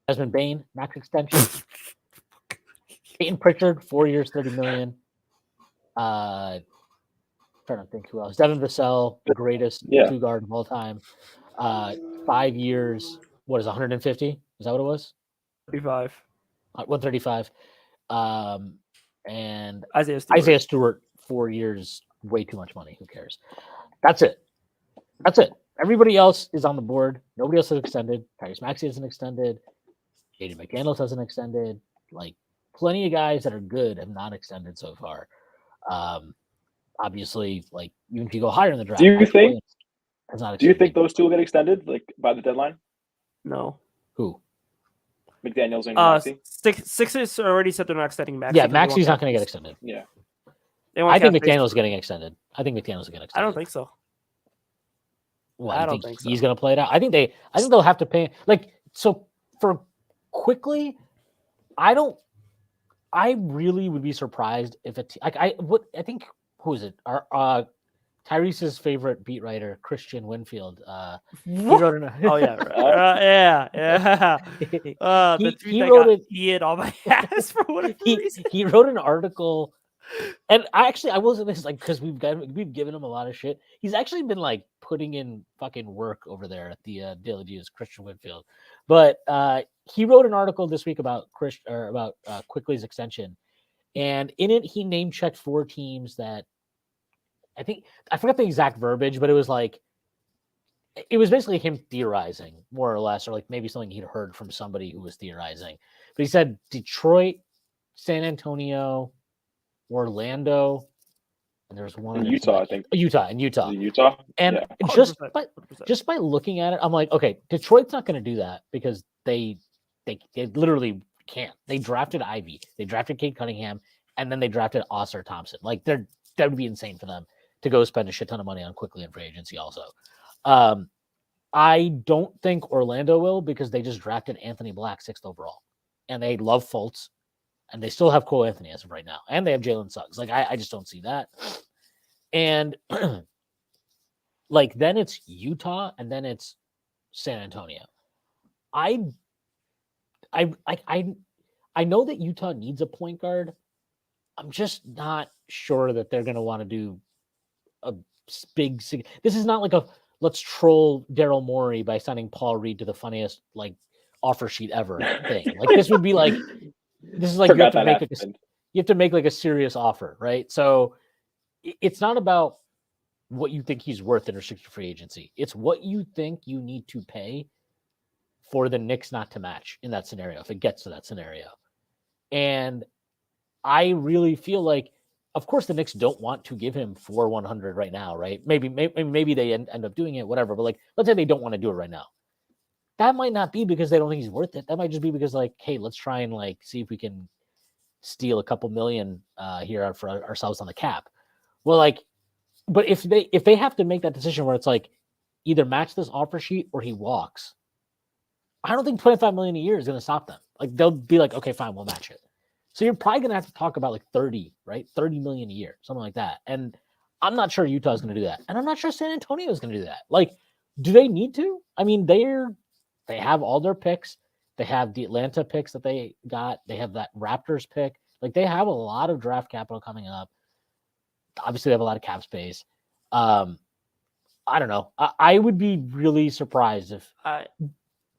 Desmond Bain, max extension. Peyton Pritchard, 4 years, $30 million. Trying to think who else. Devin Vassell, the greatest two guard of all time. 5 years. What is 150? Is that what it was? 35. 135. And Isaiah Stewart, 4 years, way too much money. Who cares? That's it. Everybody else is on the board. Nobody else has extended. Tyrese Maxey hasn't extended. Jaden McDaniels hasn't extended. Like, plenty of guys that are good have not extended so far. Obviously, like even if you go higher in the draft, do you think those two will get extended like by the deadline? No. Who? McDaniels and Maxey. Sixers already said they're not extending Maxey. Yeah, Maxey's not going to get extended. Yeah. I think McDaniel's getting extended. I think extended. I don't think so. Well, I don't think he's going to play it out. I think they'll have to pay. Like, so for Quickly, I really would be surprised if I think who is it? Our Tyrese's favorite beat writer, Christian Winfield. He wrote he wrote it on my ass for whatever reason. He wrote an article, and I will say this, like, because we've given him a lot of shit. He's actually been like putting in fucking work over there at the Daily News, Christian Winfield. But he wrote an article this week about Quickly's extension, and in it he name checked 4 teams that I forgot the exact verbiage, but it was basically him theorizing more or less, or like maybe something he'd heard from somebody who was theorizing. But he said Detroit, San Antonio, Orlando, and there's one in Utah, I think. Utah. And just by looking at it, I'm like, okay, Detroit's not going to do that because they literally can't. They drafted Ivy, they drafted Cade Cunningham, and then they drafted Oscar Thompson. Like that would be insane for them to go spend a shit ton of money on Quickly in free agency. Also, I don't think Orlando will because they just drafted Anthony Black 6th overall, and they love Fultz, and they still have Cole Anthony as of right now, and they have Jalen Suggs. Like I just don't see that. And like then it's Utah, and then it's San Antonio. I know that Utah needs a point guard. I'm just not sure that they're going to want to do a big. This is not like a let's troll Daryl Morey by signing Paul Reed to the funniest like offer sheet ever thing. Like this would be like this is like you have to make like a serious offer, right? So it's not about what you think he's worth in restricted free agency. It's what you think you need to pay for the Knicks not to match in that scenario, if it gets to that scenario. And I really feel like, of course, the Knicks don't want to give him 400 right now, right? Maybe they end up doing it, whatever. But like, let's say they don't want to do it right now. That might not be because they don't think he's worth it. That might just be because like, hey, let's try and like see if we can steal a couple million here for ourselves on the cap. Well, like, but if they have to make that decision where it's like either match this offer sheet or he walks, I don't think 25 million a year is going to stop them. Like they'll be like, okay, fine, we'll match it. So you're probably going to have to talk about like 30, right? 30 million a year, something like that. And I'm not sure Utah is going to do that. And I'm not sure San Antonio is going to do that. Like, do they need to? I mean, they have all their picks. They have the Atlanta picks that they got. They have that Raptors pick. Like they have a lot of draft capital coming up. Obviously, they have a lot of cap space. I don't know. I would be really surprised if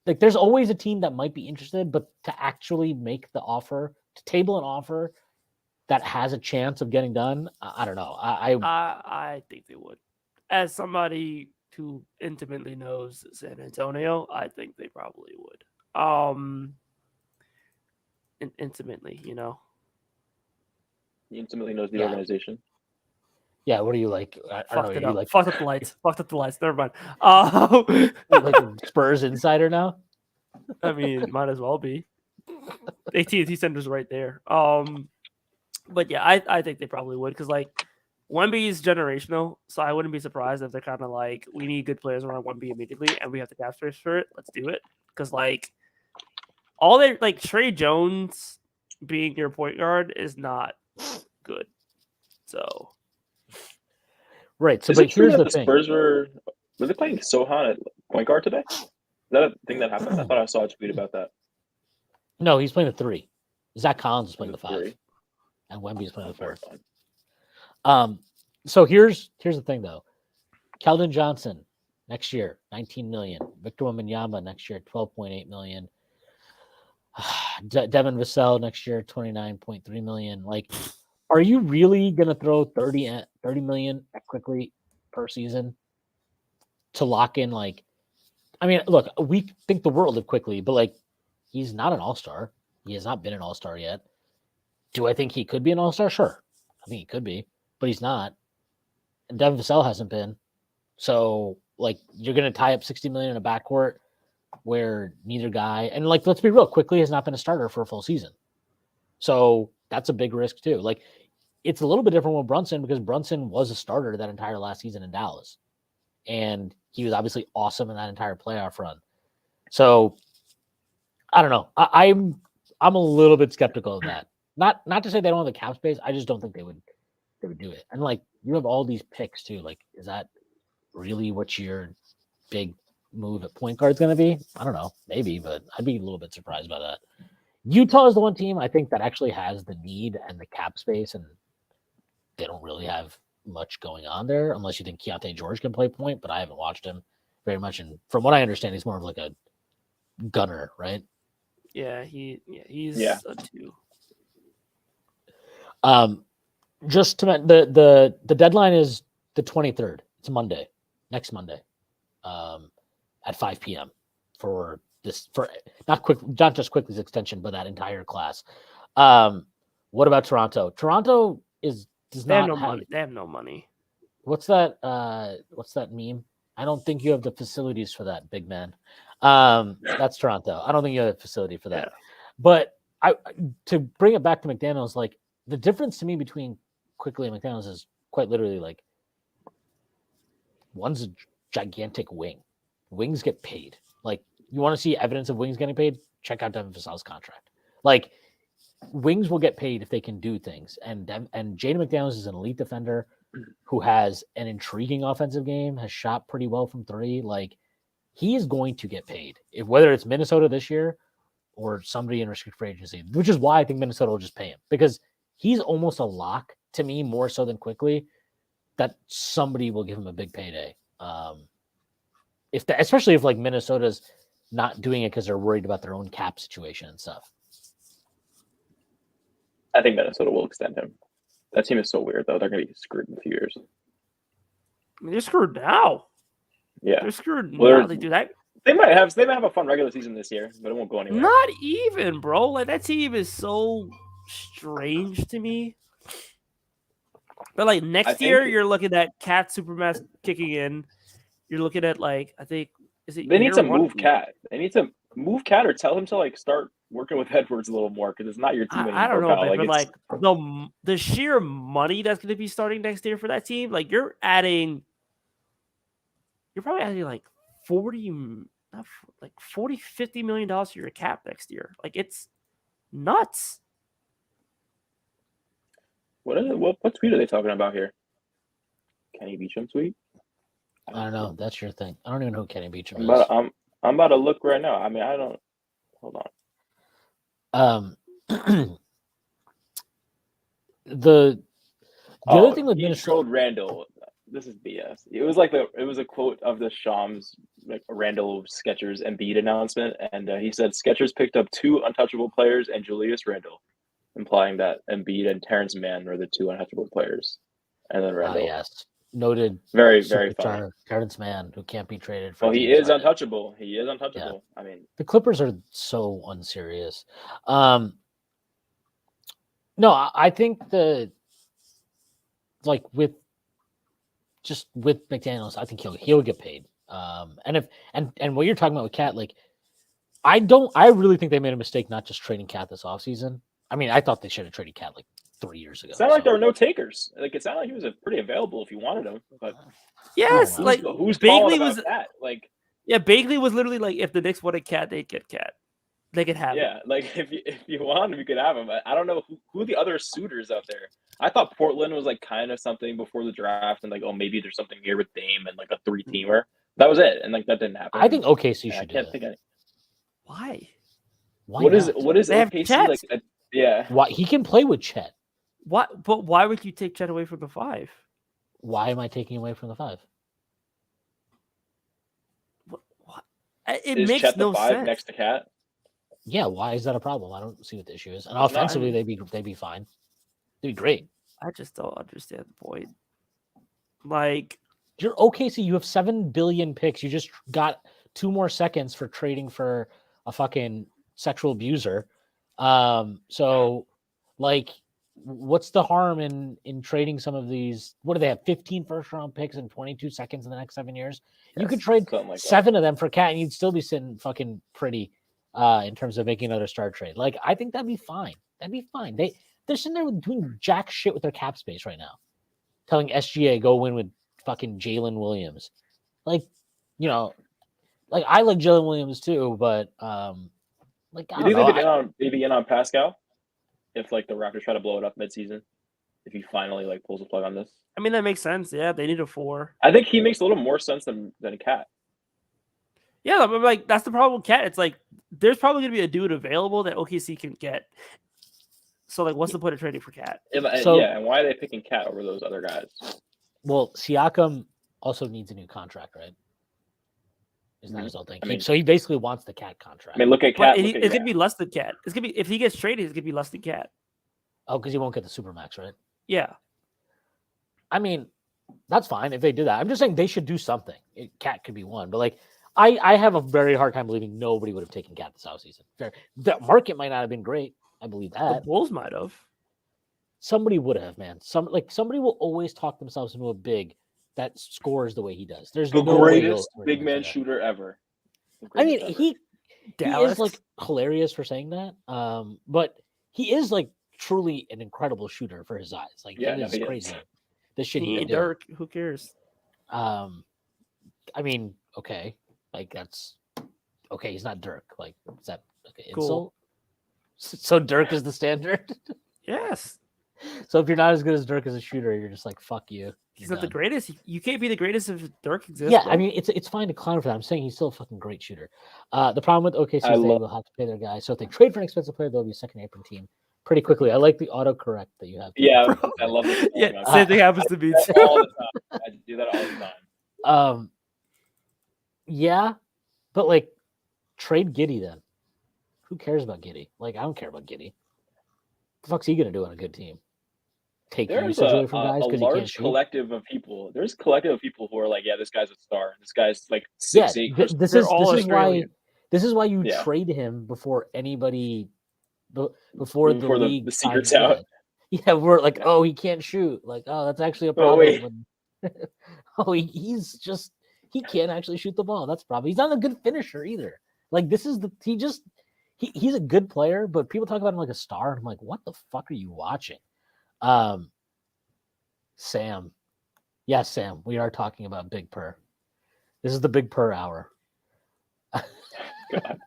like there's always a team that might be interested, but to actually make the offer, to table an offer that has a chance of getting done, I don't know. I think they would. As somebody who intimately knows San Antonio, I think they probably would. Intimately, you know. He intimately knows the organization. Yeah, what are you like? I don't know. Like fucked up the lights. Fucked up the lights. Never mind. Like a Spurs insider now. I mean, might as well be. AT&T Center's right there. But yeah, I think they probably would because like Wemby is generational, so I wouldn't be surprised if they're kind of like we need good players around Wemby immediately, and we have the cap space for it. Let's do it because like all they like Trey Jones being your point guard is not good. So. Right. So, but here's the thing. Spurs were they playing Sohan at point guard today? Is that a thing that happened? I thought I saw a tweet about that. No, he's playing the 3. Zach Collins is playing the 5, and Wemby's playing the 4. So here's the thing though. Keldon Johnson next year, 19 million. Victor Wembanyama next year, 12.8 million. Devin Vassell next year, 29.3 million. Like, are you really going to throw 30 million quickly per season to lock in? Like, I mean, look, we think the world of quickly, but like, he's not an all-star. He has not been an all-star yet. Do I think he could be an all-star? Sure. I think he could be, but he's not. And Devin Vassell hasn't been. So, like, you're going to tie up 60 million in a backcourt where neither guy, and like, let's be real, quickly has not been a starter for a full season. So that's a big risk too. Like, it's a little bit different with Brunson because Brunson was a starter that entire last season in Dallas. And he was obviously awesome in that entire playoff run. So I don't know. I'm a little bit skeptical of that. Not to say they don't have the cap space. I just don't think they would do it. And like, you have all these picks too. Like, is that really what your big move at point guard is going to be? I don't know. Maybe, but I'd be a little bit surprised by that. Utah is the one team I think that actually has the need and the cap space, and they don't really have much going on there unless you think Keontae George can play point, but I haven't watched him very much. And from what I understand, he's more of like a gunner, right? Yeah, he's a 2. Just to the deadline is the 23rd. It's Monday, next Monday, at 5 p.m. for not just Quickly's extension, but that entire class. What about Toronto? Toronto does not have money. They have no money. What's that meme? I don't think you have the facilities for that, big man. That's Toronto. I don't think you have a facility for that. Yeah. But to bring it back to McDaniels, like, the difference to me between Quickly and McDaniels is quite literally like, one's a gigantic wing. Wings get paid. Like, you want to see evidence of wings getting paid? Check out Devin Vassell's contract. Like, wings will get paid if they can do things. And Jaden McDaniels is an elite defender who has an intriguing offensive game, has shot pretty well from 3. Like, he is going to get paid, whether it's Minnesota this year or somebody in restricted free agency, which is why I think Minnesota will just pay him, because he's almost a lock to me, more so than Quickly, that somebody will give him a big payday. Especially if like Minnesota's not doing it because they're worried about their own cap situation and stuff. I think Minnesota will extend him. That team is so weird, though. They're going to be screwed in a few years. I mean, they're screwed now. Yeah, They're screwed Well, now. They do that. They might have a fun regular season this year, but it won't go anywhere. Not even, bro. Like that team is so strange to me. But like next year, you're looking at Cat Supermax kicking in. You're looking at like I think is it? They need to move Cat. They need to move Cat or tell him to like start working with Edwards a little more because it's not your team anymore. I don't know, pal. but like the sheer money that's going to be starting next year for that team, like you're probably adding like 40, $50 million to your cap next year. Like it's nuts. What tweet are they talking about here? Kenny Beecham tweet? I don't know. That's your thing. I don't even know who Kenny Beecham is. I'm about to look right now. I mean, I don't. Hold on. The other thing with Minnesota, Randall. This is BS. It was a quote of the Shams like Randall Skechers Embiid announcement, and he said Skechers picked up 2 untouchable players and Julius Randle, implying that Embiid and Terrence Mann were the 2 untouchable players, and then Randall. Yes, noted. Very funny. Terrence Mann, who can't be traded. He is untouchable. He is untouchable. Yeah. I mean, the Clippers are so unserious. No, I think with McDaniels, I think he'll get paid. And what you're talking about with Cat, like I really think they made a mistake not just trading Cat this offseason. I mean, I thought they should have traded Cat like 3 years ago. It sounded like there were no takers. Like it sounded like he was pretty available if you wanted him. But yes, like who's Bagley was that? Like Bagley was literally like if the Knicks wanted Cat, they'd get Cat. They could have him. Yeah, like if you want him, you could have him. I don't know who the other suitors out there. I thought Portland was like kind of something before the draft, and like maybe there's something here with Dame and like a 3-teamer. That was it, and like that didn't happen. I think OKC should. I can't think any. Why? What is OKC like? Yeah. Why he can play with Chet? What? But why would you take Chet away from the 5? Why am I taking away from the 5? What? It makes Chet no the 5 sense. Next to Cat. Yeah, why is that a problem? I don't see what the issue is. And offensively, they'd be fine. They'd be great. I just don't understand the point. Like you're OKC, you have 7 billion picks. You just got 2 more seconds for trading for a fucking sexual abuser. So like, what's the harm in trading some of these? What do they have? 15 first-round picks and 22 seconds in the next 7 years. Yes, you could trade like 7 of them for Cat, and you'd still be sitting fucking pretty. In terms of making another star trade. Like, I think that'd be fine. That'd be fine. They're sitting there doing jack shit with their cap space right now. Telling SGA go win with fucking Jalen Williams. Like, you know, like I like Jalen Williams too, but like I don't know. Maybe in on Pascal if like the Raptors try to blow it up midseason. If he finally like pulls the plug on this. I mean that makes sense. Yeah, they need a 4. I think he makes a little more sense than Cat. Yeah, but like that's the problem with Cat. It's like there's probably gonna be a dude available that OKC can get. So like, what's the point of trading for Cat? And why are they picking Cat over those other guys? Well, Siakam also needs a new contract, right? Isn't that his whole thing? I mean, so he basically wants the Cat contract. I mean, look at Cat. It's gonna be less than Cat. It's gonna be if he gets traded, it's gonna be less than Cat. Oh, because he won't get the Supermax, right? Yeah. I mean, that's fine if they do that. I'm just saying they should do something. Cat could be one, but like. I have a very hard time believing nobody would have taken Cat this offseason. The market might not have been great. I believe that. The Bulls might have. Somebody would have, man. Somebody will always talk themselves into a big that scores the way he does. There's the greatest big man shooter ever. I mean, he is like hilarious for saying that. But he is like truly an incredible shooter for his size. Like it is crazy. The shit he can do. Dirk, who cares? I mean, okay. Like that's okay. He's not Dirk. Like is that okay? Insult? Cool. So Dirk is the standard. Yes. So if you're not as good as Dirk as a shooter, you're just like, fuck you. He's You're not the done. greatest. You can't be the greatest if Dirk exists. Yeah, bro. I mean it's fine to clown for that. I'm saying he's still a fucking great shooter. The problem with OKC is I they love- will have to pay their guys. So if they trade for an expensive player, they'll be a second apron team pretty quickly. I like the autocorrect that you have. Yeah, I love this. yeah, same thing happens to me too. all the time. I do that all the time. Yeah, but like trade Giddey then. Who cares about Giddey? Like I don't care about Giddey. The fuck's he gonna do on a good team? Take There's usage a away from guys because he can't large shoot. collective of people. There's a collective of people who are like, yeah, this guy's a star. This guy's like Yeah, 6'8". this They're is all this is why Australian. this is why you Yeah. trade him before anybody before the league the secret's finds out. out. Yeah, we're like, oh, he can't shoot. Like, oh, that's actually a Oh, problem. wait. Oh, he can't actually shoot the ball. That's a problem. He's not a good finisher either. Like, this is he's a good player, but people talk about him like a star. And I'm like, what the fuck are you watching? Sam. Yes, Sam. We are talking about Big Purr. This is the Big Purr hour. God.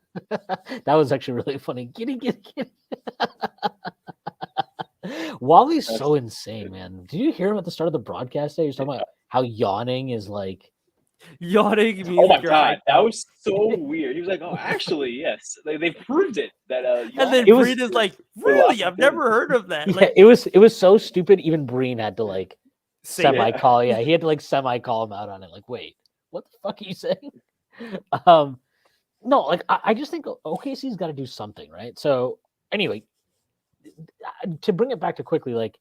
That was actually really funny. Giddy. Wally's so insane, man. Did you hear him at the start of the broadcast today? He was talking about how yawning is like Yawning means Oh my you're god, hyped that up. was so weird. He was like, "Oh, actually, yes, they proved it." That And then It was- Breed is like, really? I've never heard of that. yeah, Like, it was so stupid. Even Breen had to like say semi that. call. Yeah, he had to like semi call him out on it. Like, wait, what the fuck are you saying? No, like I just think OKC's got to do something, right? So anyway, to bring it back to quickly, like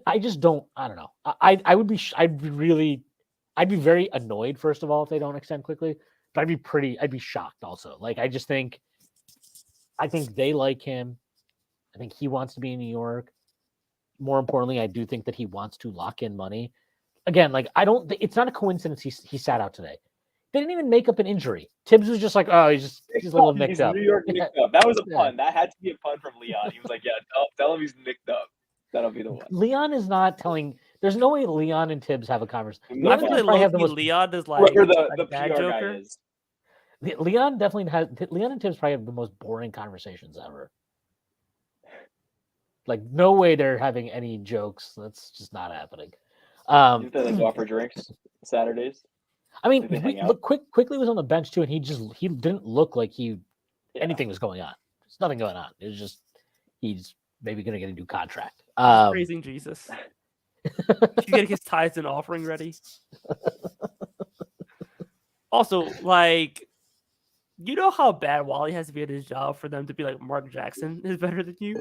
I just don't. I don't know. I'd be very annoyed first of all if they don't extend quickly, but I'd be shocked also. Like I think they like him. I think he wants to be in New York. More importantly, I do think that he wants to lock in money. Again, like it's not a coincidence he sat out today. They didn't even make up an injury. Tibbs was just like, oh, he's a little nicked up. New York nicked up. That was a Yeah. pun. That had to be a pun from Leon. He was like, "Yeah, tell him he's nicked up." That'll be the one. Leon is not telling. There's no way Leon and Tibbs have a conversation. No, I Leon feel and like Tibbs probably have the low-key most. Leon is like Whoever a the dad PR joker. guy is. Leon definitely has. Leon and Tibbs probably have the most boring conversations ever. Like no way they're having any jokes. That's just not happening. Didn't they like go out for drinks Saturdays? I mean, Did they hang out? look, quickly was on the bench too, and he didn't look like anything was going on. There's nothing going on. It was just he's maybe gonna get a new contract. Praising Jesus. He's getting his tithes and offering ready. Also, like, you know how bad Wally has to be at his job for them to be like, Mark Jackson is better than you?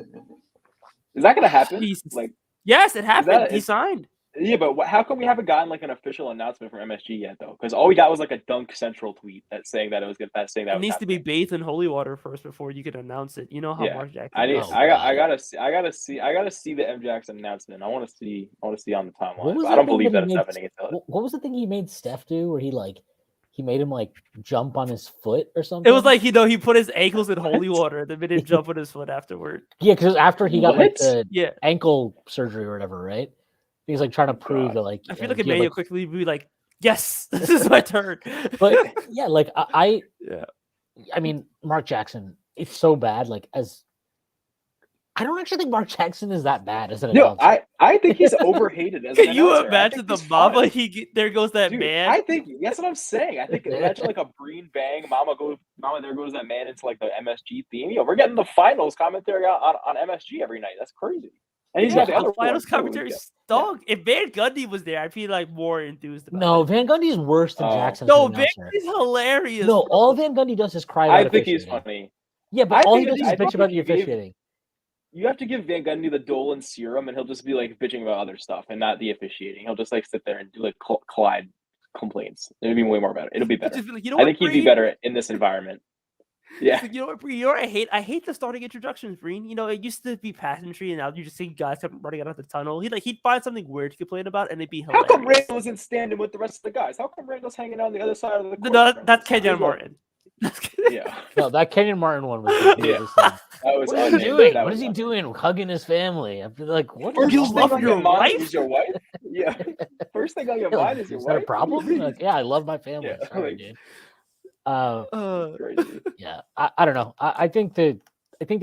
Is that gonna happen? Jesus. Like, Yes, it happened. He is- signed. yeah, but how come we haven't gotten like an official announcement from MSG yet, though? Because all we got was like a Dunk Central tweet that saying that it was good. That saying that It was needs to be happening. bathed in holy water first before you can announce it. You know how Yeah, Mark Jackson I need. is. Oh, I God. gotta see the M Jackson announcement. I want to see on the What timeline. was But that I don't thing believe that that he it's made- happening until What was the thing he made Steph do, where he made him like jump on his foot or something? It was like, he put his ankles in holy water and then made him jump on his foot afterward. yeah, because after he got like What? the Yeah. ankle surgery or whatever, right? He's like trying to prove God. that like I feel like he had, Emmanuel quickly be like, yes, this is my turn. but yeah, like Yeah. I mean, Mark Jackson, it's so bad. Like I don't actually think Mark Jackson is that bad as an No, announcer. I think he's overhated as an Can you announcer. I imagine think the he's mama? fine. There goes that Dude, man. I think that's what I'm saying. I think imagine like a Breen bang, mama, there goes that man into like the MSG theme. You know, we're getting the finals commentary on MSG every night. That's crazy. And he's got the other finals ones, too. commentary Yeah. stunk. If Van Gundy was there, I'd be like more enthused about No, it. Van Gundy is worse than Oh. Jackson. No, as an Van announcer. Gundy's hilarious. No, bro. all Van Gundy does is cry. I about think he's officiating. funny. Yeah, but I all he think- does is I bitch think about the if you gave- officiating. You have to give Van Gundy the Dolan serum, and he'll just be like bitching about other stuff and not the officiating. He'll just like sit there and do like Clyde complaints. It'll be way more better. It'll be better. Just be like, you know I what, think he'd be Breen? better in this environment. Yeah. You know what, Breen? You know what I hate the starting introductions, Breen. You know, it used to be pageantry, and now you just see guys come running out of the tunnel. He'd find something weird to complain about, and it'd be How hilarious. come Randall isn't standing with the rest of the guys? How come Randall's hanging out on the other side of the court? No, from that's him? Kenyon He's like- Martin. Yeah. No, that Kenyon Martin one was the Yeah. weirdest thing. That was What is he unhinged. doing? That What was is he unhinged. doing? Hugging his family. I'm like, what? First is You thing love on your mind wife? is your wife? Yeah. First thing on your Yeah, like, mind is your is wife? that a problem? Like, yeah, I love my family. Yeah, Sorry, like- dude. Crazy. Yeah, I don't know. I think the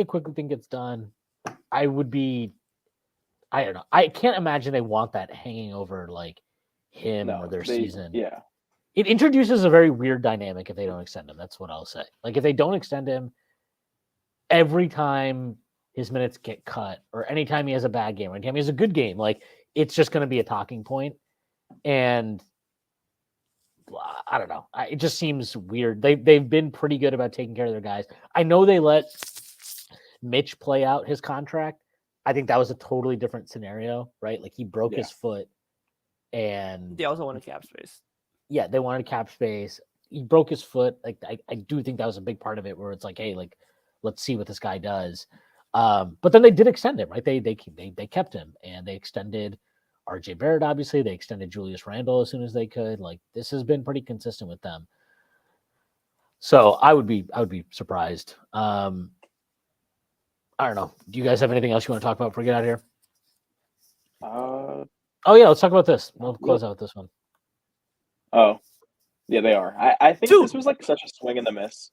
quickly thing gets done. I would be I don't know. I can't imagine they want that hanging over like him No, or their they season. yeah. It introduces a very weird dynamic if they don't extend him. That's what I'll say. Like if they don't extend him, every time his minutes get cut, or anytime he has a bad game, or anytime he has a good game, like it's just going to be a talking point. And I don't know. It just seems weird. They've been pretty good about taking care of their guys. I know they let Mitch play out his contract. I think that was a totally different scenario, right? Like he broke his foot, and They also wanted cap space. yeah, they wanted cap space. He broke his foot. Like I do think that was a big part of it, where it's like, hey, like let's see what this guy does. But then they did extend him, right? They kept him, and they extended RJ Barrett. Obviously, they extended Julius Randle as soon as they could. Like this has been pretty consistent with them. So I would be surprised. I don't know. Do you guys have anything else you want to talk about before we get out of here? Oh yeah, let's talk about this. We'll close out with this one. Oh, yeah, they are. I think this was like such a swing and a miss.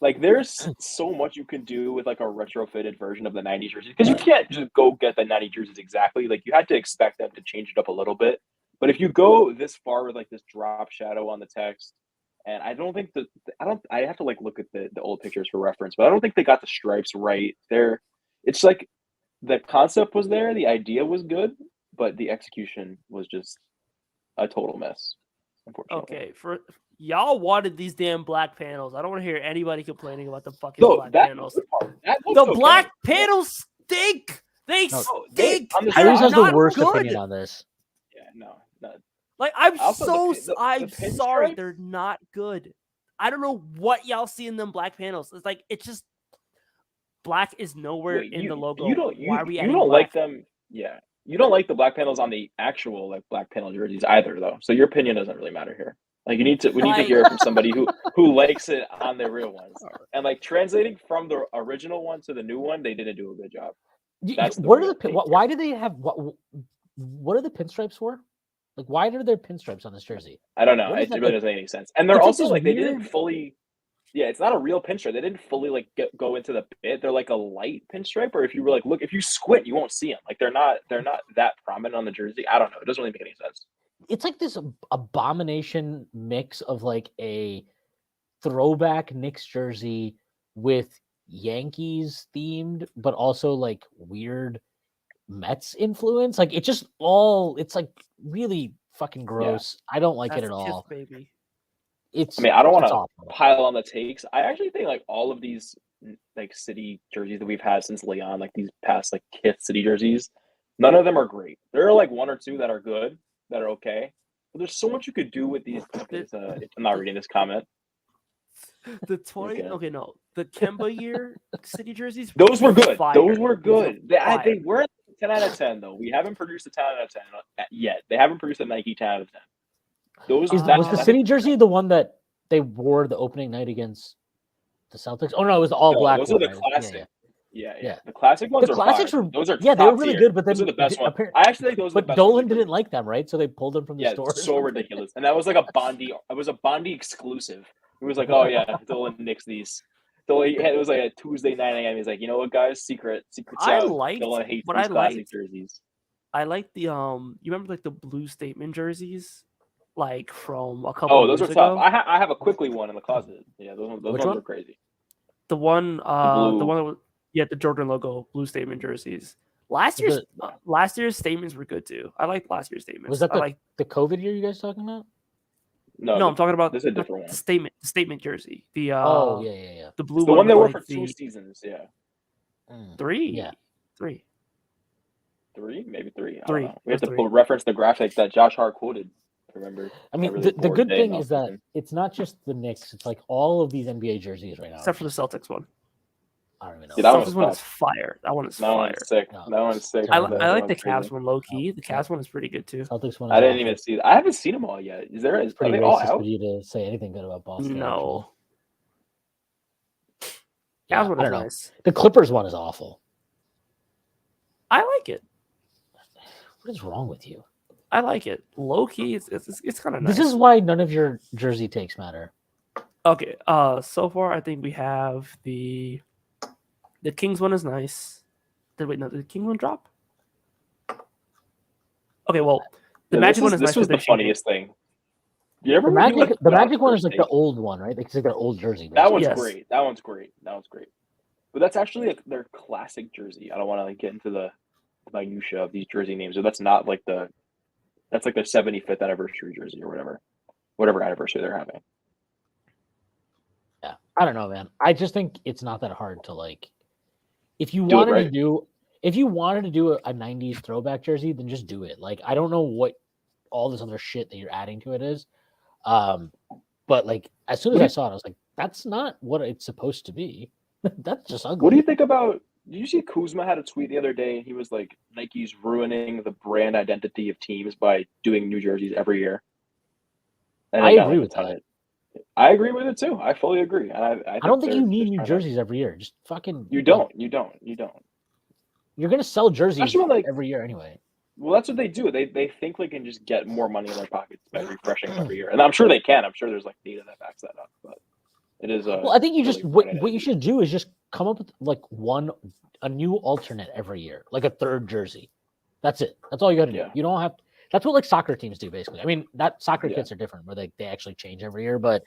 Like there's so much you can do with like a retrofitted version of the 90 jerseys, because you can't just go get the 90 jerseys exactly. Like you had to expect them to change it up a little bit. But if you go this far with like this drop shadow on the text, and I don't think I have to like look at the old pictures for reference, but I don't think they got the stripes right. It's like the concept was there, the idea was good, but the execution was just a total mess, unfortunately. Okay, for y'all wanted these damn black panels. I don't want to hear anybody complaining about the fucking black panels. The black panels stink. They stink. Tyrese has the worst opinion on this. Yeah, no. Like I'm Also, I'm the sorry, pinstripes? they're not good. I don't know what y'all see in them black panels. It's like it's just black is nowhere in the logo. Why are we you adding don't black? like them? Yeah, you don't like the black panels on the actual like black panel jerseys either, though. So your opinion doesn't really matter here. Like we need to hear it from somebody who likes it on the real ones. And like translating from the original one to the new one, they didn't do a good job. Why do they have what are the pinstripes for? Like, why are there pinstripes on this jersey? I don't know. It really doesn't make any sense. And they're also like they didn't weird... fully. Yeah, it's not a real pinstripe. They didn't fully like go into the bit. They're like a light pinstripe, or if you were like look, if you squint, you won't see them. Like they're not that prominent on the jersey. I don't know. It doesn't really make any sense. It's like this abomination mix of like a throwback Knicks jersey with Yankees themed, but also like weird Mets influence. Like it's like really fucking gross. Yeah. I don't like it at all. Baby. I don't want to pile on the takes. I actually think like all of these like city jerseys that we've had since Leon, like these past like Kith city jerseys, none of them are great. There are like one or two that are good, that are okay. But there's so much you could do with these. I'm not reading this comment. The Kemba year city jerseys. Those were good. Those were good. They weren't 10 out of 10 though. We haven't produced a 10 out of 10 yet. They haven't produced a Nike 10 out of 10. Was the city jersey the one that they wore the opening night against the Celtics? Oh no, it was the all black. Those are the classic. Yeah. The classic ones are classics fire. Those are they were really good, but then those are the best ones. I actually think those are the best. But Dolan didn't like them, right? So they pulled them from the store. So ridiculous. And that was like a Bondi. It was a Bondi exclusive. It was like, oh yeah, Dolan nicks these. So it was like a Tuesday 9 a.m. He's like, you know what, guys? Secret out. Dolan hates these classic jerseys. I like the you remember like the blue statement jerseys, like from a couple. Those years are tough. ago? I have a quickly one in the closet. Yeah, those ones are crazy. The one the one that was, the Jordan logo blue statement jerseys. Last year's statements were good too. I liked last year's statements. Was that the COVID year you guys talking about? No, I'm talking about this is a different one. The statement jersey. The the blue it's the one they wore for 2 seasons. Yeah, 3. Yeah, 3. 3, maybe 3. I 3. don't know. We have to reference the graphic that Josh Hart quoted. Remember? I mean, the good thing is that it's not just the Knicks. It's like all of these NBA jerseys right now, except for the Celtics one. I don't even know. The Celtics one is fire. That one is fire. One's sick. That one's sick. I like the Cavs one low key. The Cavs one is pretty good too. Celtics one. I didn't even see it. I haven't seen them all yet. Is pretty racist for you to say anything good about Boston? No. Cavs one is nice. The Clippers one is awful. I like it. What is wrong with you? I like it. Low key, it's kind of nice. This is why none of your jersey takes matter. Okay. So far I think we have the Kings one is nice. Did the Kings one drop? Okay, well, the Yeah, Magic one is this nice was for the finishing game. funniest thing. You ever The do, like, Magic Josh one is first like the take? old one, right? It's like their old jersey. That basically. one's Yes. great. That one's great. But that's actually like their classic jersey. I don't want to like get into the minutia of these jersey names, but that's not like that's like their 75th anniversary jersey or whatever anniversary they're having. Yeah, I don't know, man. I just think it's not that hard to like. If you Do it, wanted to right? do, a '90s throwback jersey, then just do it. Like, I don't know what all this other shit that you're adding to it is, but like as soon as I saw it, I was like, that's not what it's supposed to be. That's just ugly. What do you think about? Did you see Kuzma had a tweet the other day, and he was like, Nike's ruining the brand identity of teams by doing new jerseys every year. And I it got, agree like, with a ton that. of- I agree with it too. I fully agree. And I I don't think they're you need just new trying jerseys every year. Just fucking. You like, don't. You don't. you're gonna sell jerseys Especially when, like, every year anyway. well, that's what they do. They think they can just get more money in their pockets by refreshing them every year, and I'm sure they can. I'm sure there's like data that backs that up. But it is Well, I think you really just brand what you identity. should do is just come up with like a new alternate every year, like a third jersey. That's it. That's all you got to do. Yeah. You don't have. That's what like soccer teams do basically. I mean, that soccer Yeah. kits are different where they actually change every year, but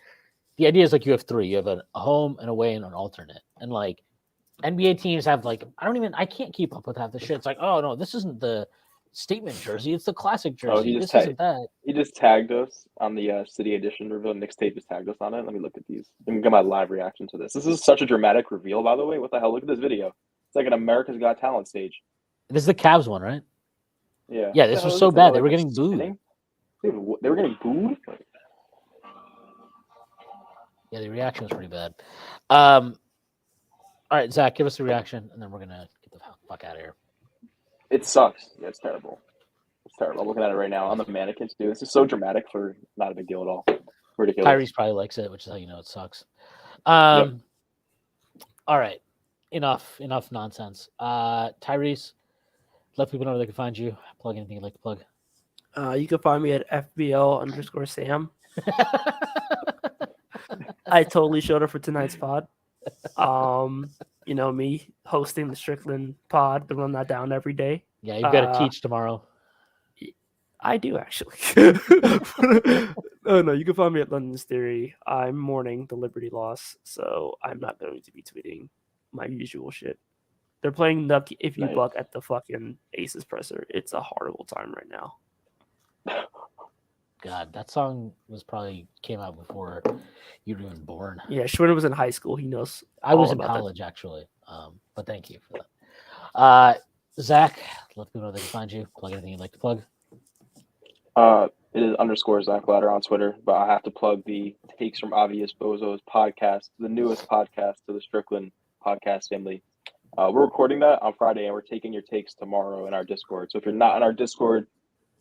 the idea is like you have three. You have a home, an away, and an alternate. And like NBA teams have like I can't keep up with half the shit. It's like, oh no, this isn't the statement jersey. It's the classic jersey. Oh, he This just isn't that. He just tagged us on the City Edition reveal. Knicks tape just tagged us on it. Let me look at these. Let me get my live reaction to this. This is such a dramatic reveal, by the way. What the hell? Look at this video. It's like an America's Got Talent stage. This is the Cavs one, right? Yeah. Yeah, What this the was hell so is this? bad. Like, They were they're getting booed. spinning? Dude, they were getting booed? Yeah, the reaction was pretty bad. All right, Zach, give us a reaction, and then we're gonna get the fuck out of here. It sucks. Yeah, it's terrible. It's terrible. I'm looking at it right now on the mannequins, dude. This is so dramatic for not a big deal at all. Ridiculous. Tyrese probably likes it, which is how you know it sucks. All right, enough nonsense. Tyrese, let people know where they can find you. Plug anything you'd like to plug. You can find me at FBL_Sam. I totally showed up for tonight's pod. Me hosting the Strickland pod, the Run.down every day. Yeah, you've got to teach tomorrow. I do actually. Oh no, you can find me at London's Theory. I'm mourning the Liberty loss, so I'm not going to be tweeting my usual shit. They're playing Nuck if you Nice. buck at the fucking Aces presser. It's a horrible time right now. God, that song came out before you were even born. Yeah, Schwinner was in high school. He knows. I was all in about that. college actually, but thank you for that. Zach, let people know they can find you. Plug anything you'd like to plug. It is _Zach Ladder on Twitter, but I have to plug the Takes from Obvious Bozos podcast, the newest podcast to the Strickland podcast family. We're recording that on Friday, and we're taking your takes tomorrow in our Discord. So if you're not in our Discord,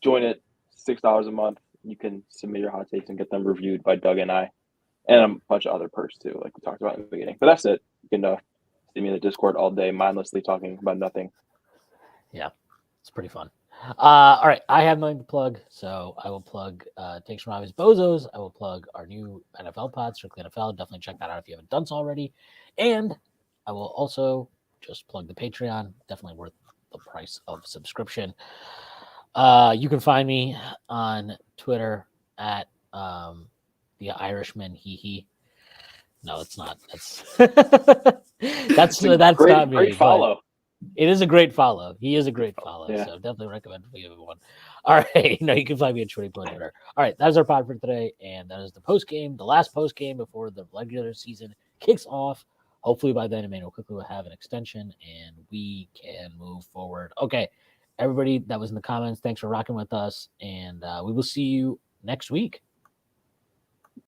join it. $6 a month. You can submit your hot takes and get them reviewed by Doug and I, and a bunch of other perks too, like we talked about in the beginning. But that's it. You can see me in the Discord all day, mindlessly talking about nothing. Yeah, it's pretty fun. All right, I have nothing to plug, so I will plug Takes from Obvious Bozos. I will plug our new NFL pod, Strictly NFL. Definitely check that out if you haven't done so already. And I will also just plug the Patreon. Definitely worth the price of subscription. You can find me on Twitter at the Irishman. He. No, it's not. That's not me. Great follow. It is a great follow. He is a great follow. Yeah. So definitely recommend for everyone. All right. No, you can find me at Twitter. All right. That is our pod for today. And that is the post game, the last post game before the regular season kicks off. Hopefully by then, Emmanuel quickly will have an extension and we can move forward. Okay. Everybody that was in the comments, thanks for rocking with us. And we will see you next week.